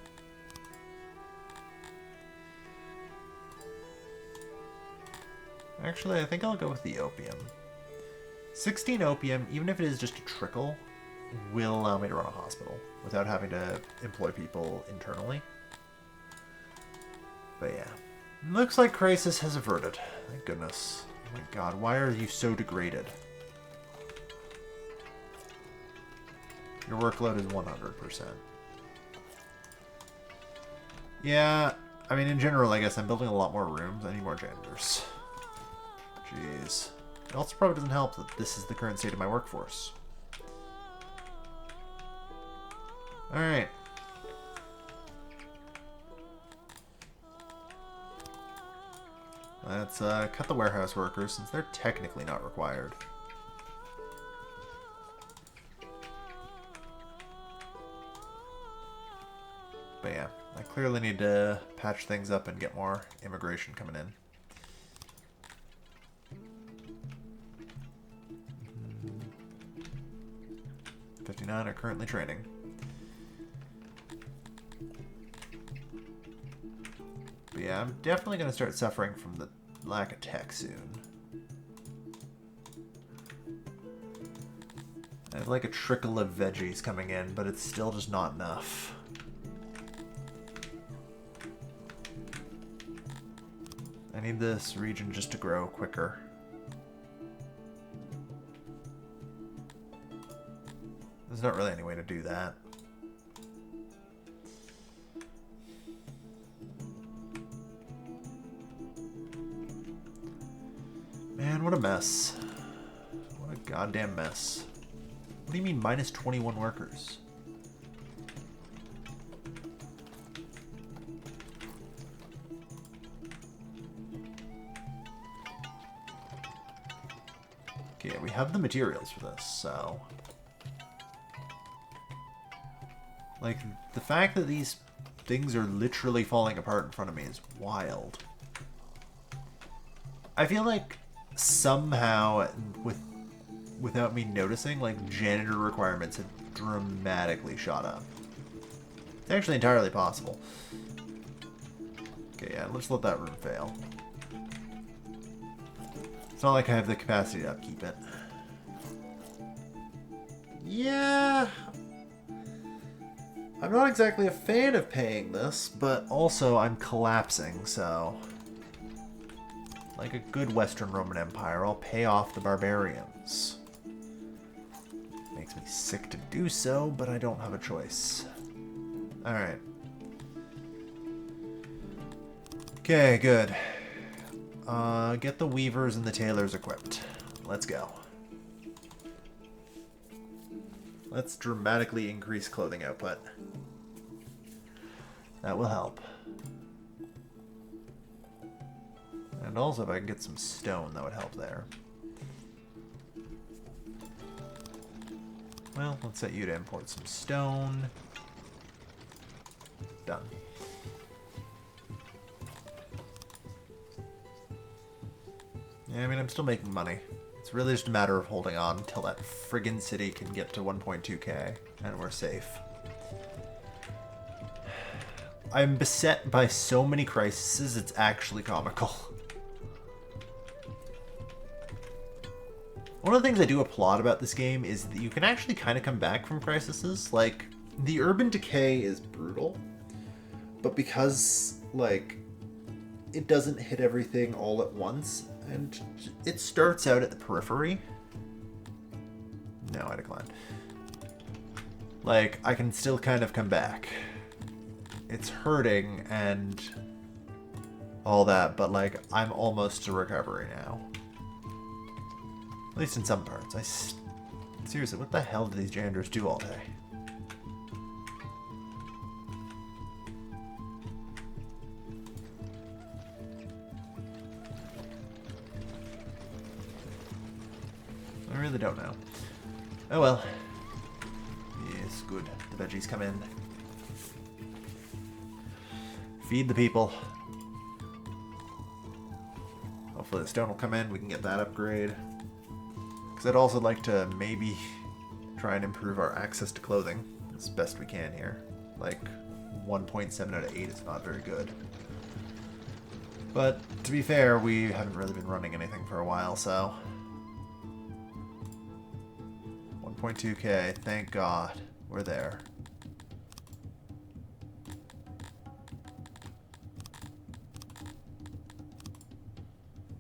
Actually, I think I'll go with the opium. 16 opium, even if it is just a trickle, will allow me to run a hospital without having to employ people internally. But yeah. Looks like crisis has averted. Thank goodness. Oh my god, why are you so degraded? Your workload is 100%. Yeah, I mean, in general, I guess I'm building a lot more rooms. I need more janitors. Jeez. It also probably doesn't help that this is the current state of my workforce. Alright. Let's cut the warehouse workers, since they're technically not required. But yeah, I clearly need to patch things up and get more immigration coming in. 59 are currently training. But yeah, I'm definitely going to start suffering from the lack of tech soon. I have like a trickle of veggies coming in, but it's still just not enough. I need this region just to grow quicker. There's not really any way to do that. Man, what a mess. What a goddamn mess. What do you mean minus 21 workers? Okay, we have the materials for this, so... Like, the fact that these things are literally falling apart in front of me is wild. I feel like somehow, without me noticing, like, janitor requirements have dramatically shot up. It's actually entirely possible. Okay, yeah, let's let that room fail. It's not like I have the capacity to upkeep it. Yeah... I'm not exactly a fan of paying this, but also I'm collapsing, so... Like a good Western Roman Empire, I'll pay off the barbarians. Makes me sick to do so, but I don't have a choice. Alright. Okay, good. Get the weavers and the tailors equipped. Let's go. Let's dramatically increase clothing output. That will help. And also, if I can get some stone, that would help there. Well, let's set you to import some stone. Done. Yeah, I mean, I'm still making money. It's really just a matter of holding on until that friggin' city can get to 1.2k, and we're safe. I'm beset by so many crises, it's actually comical. One of the things I do applaud about this game is that you can actually kind of come back from crises. Like, the urban decay is brutal, but because, like, it doesn't hit everything all at once, and it starts out at the periphery. No, I declined. Like, I can still kind of come back. It's hurting and all that, but, like, I'm almost to recovery now. At least in some parts. Seriously, what the hell do these janitors do all day? really don't know. Oh well. Yes, good. The veggies come in. Feed the people. Hopefully the stone will come in. We can get that upgrade. Because I'd also like to maybe try and improve our access to clothing as best we can here. Like 1.7 out of 8 is not very good. But to be fair, we haven't really been running anything for a while, so 1.2k, thank God, we're there.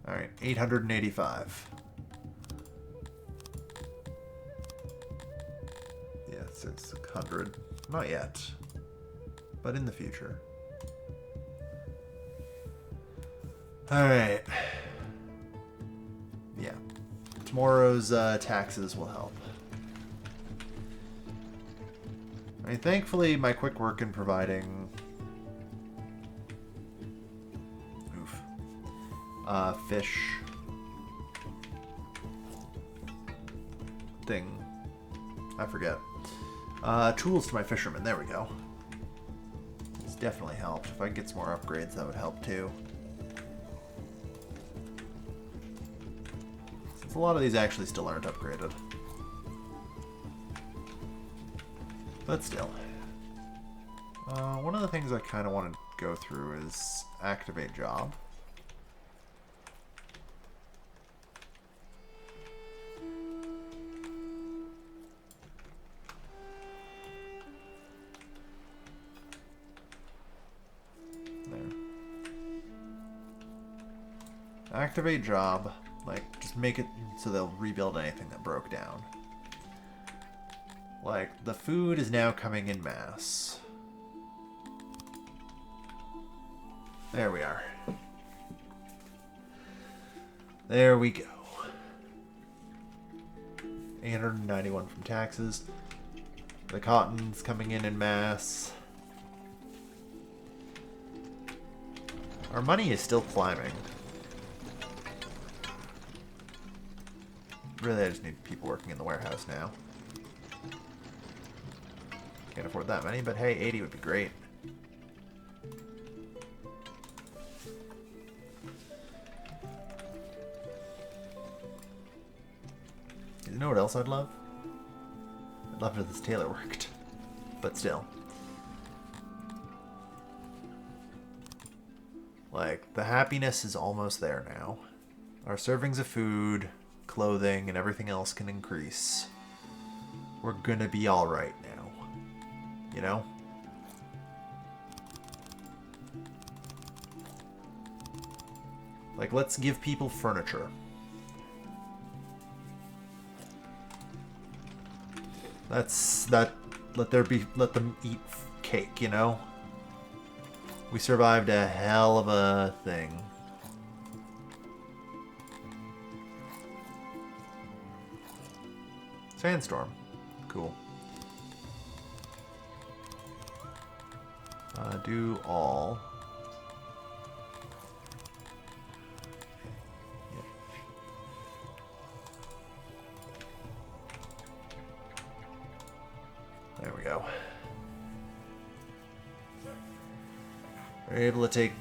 Alright, 885. Yeah, it's 600. Not yet, but in the future. Alright. Yeah. Tomorrow's taxes will help. I mean, thankfully, my quick work in providing... fish... thing. I forget. Tools to my fishermen. There we go. It's definitely helped. If I could get some more upgrades, that would help too. Since a lot of these actually still aren't upgraded. But still. One of the things I kind of want to go through is activate job. Activate job, like, just make it so they'll rebuild anything that broke down. Like, the food is now coming in mass. There we are. There we go. 891 from taxes. The cotton's coming in mass. Our money is still climbing. Really, I just need people working in the warehouse now. Can't afford that many, but hey, 80 would be great. You know what else I'd love? I'd love if this tailor worked. But still. Like, the happiness is almost there now. Our servings of food, clothing, and everything else can increase. We're gonna be alright now. You know? Like, let's give people furniture. Let them eat cake, you know? We survived a hell of a thing. Sandstorm. Cool. Do all. Yep. There we go. We're able to take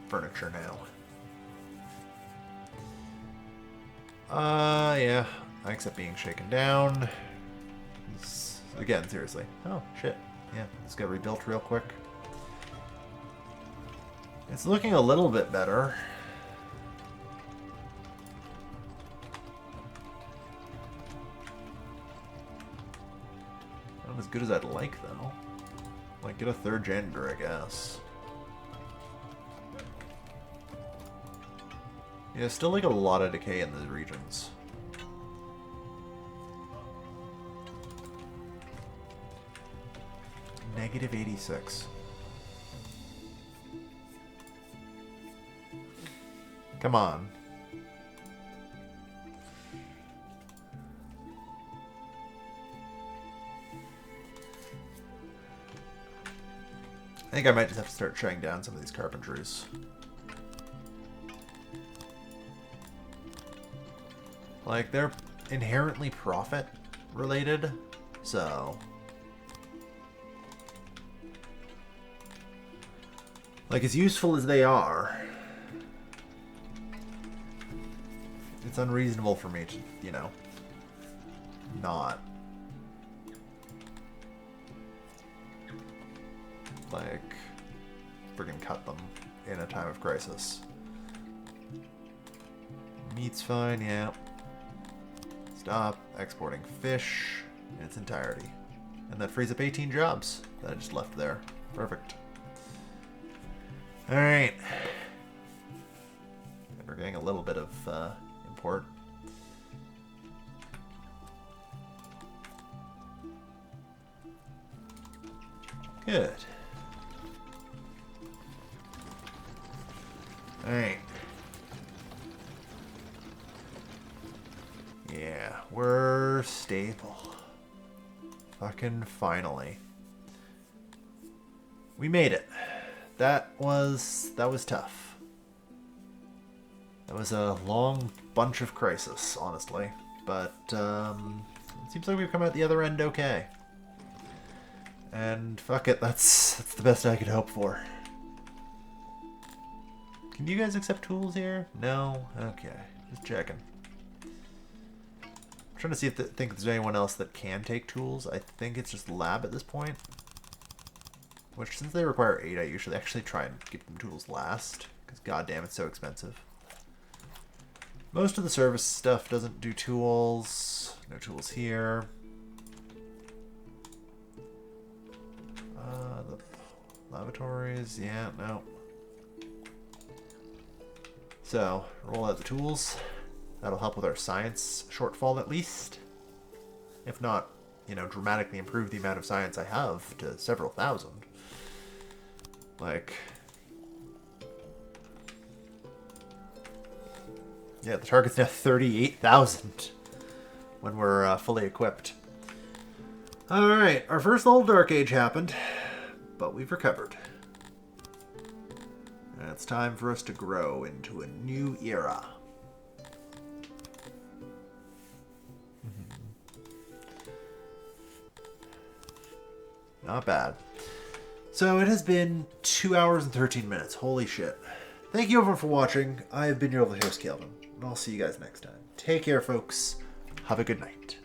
furniture now. Yeah. I accept being shaken down. Again, seriously. Oh, shit. Yeah, let's get rebuilt real quick. It's looking a little bit better. Not as good as I'd like, though. Like, get a third janitor, I guess. Yeah, still like a lot of decay in the regions. Negative 86. Come on. I think I might just have to start shutting down some of these carpentries. Like, they're inherently profit related, so like as useful as they are, it's unreasonable for me to, you know, not like friggin' cut them in a time of crisis. Meat's fine, yeah. Stop exporting fish in its entirety. And that frees up 18 jobs that I just left there. Perfect. Alright. We're getting a little bit of import. Good. Alright. Yeah, we're stable. Fucking finally. We made it. That was tough. That was a long bunch of crisis, honestly. But it seems like we've come out the other end okay. And fuck it, that's the best I could hope for. Can you guys accept tools here? No? Okay. Just checking. I'm trying to see if think there's anyone else that can take tools. I think it's just lab at this point. Which, since they require 8, I usually actually try and get them tools last. Because goddamn, it's so expensive. Most of the service stuff doesn't do tools. No tools here. The lavatories, yeah, no. So, roll out the tools. That'll help with our science shortfall at least. If not, you know, dramatically improve the amount of science I have to several thousand. Like... yeah, the target's now 38,000 when we're fully equipped. Alright, our first little Dark Age happened, but we've recovered. And it's time for us to grow into a new era. Not bad. So it has been 2 hours and 13 minutes. Holy shit. Thank you everyone for watching. I have been your host, Calvin, and I'll see you guys next time. Take care, folks. Have a good night.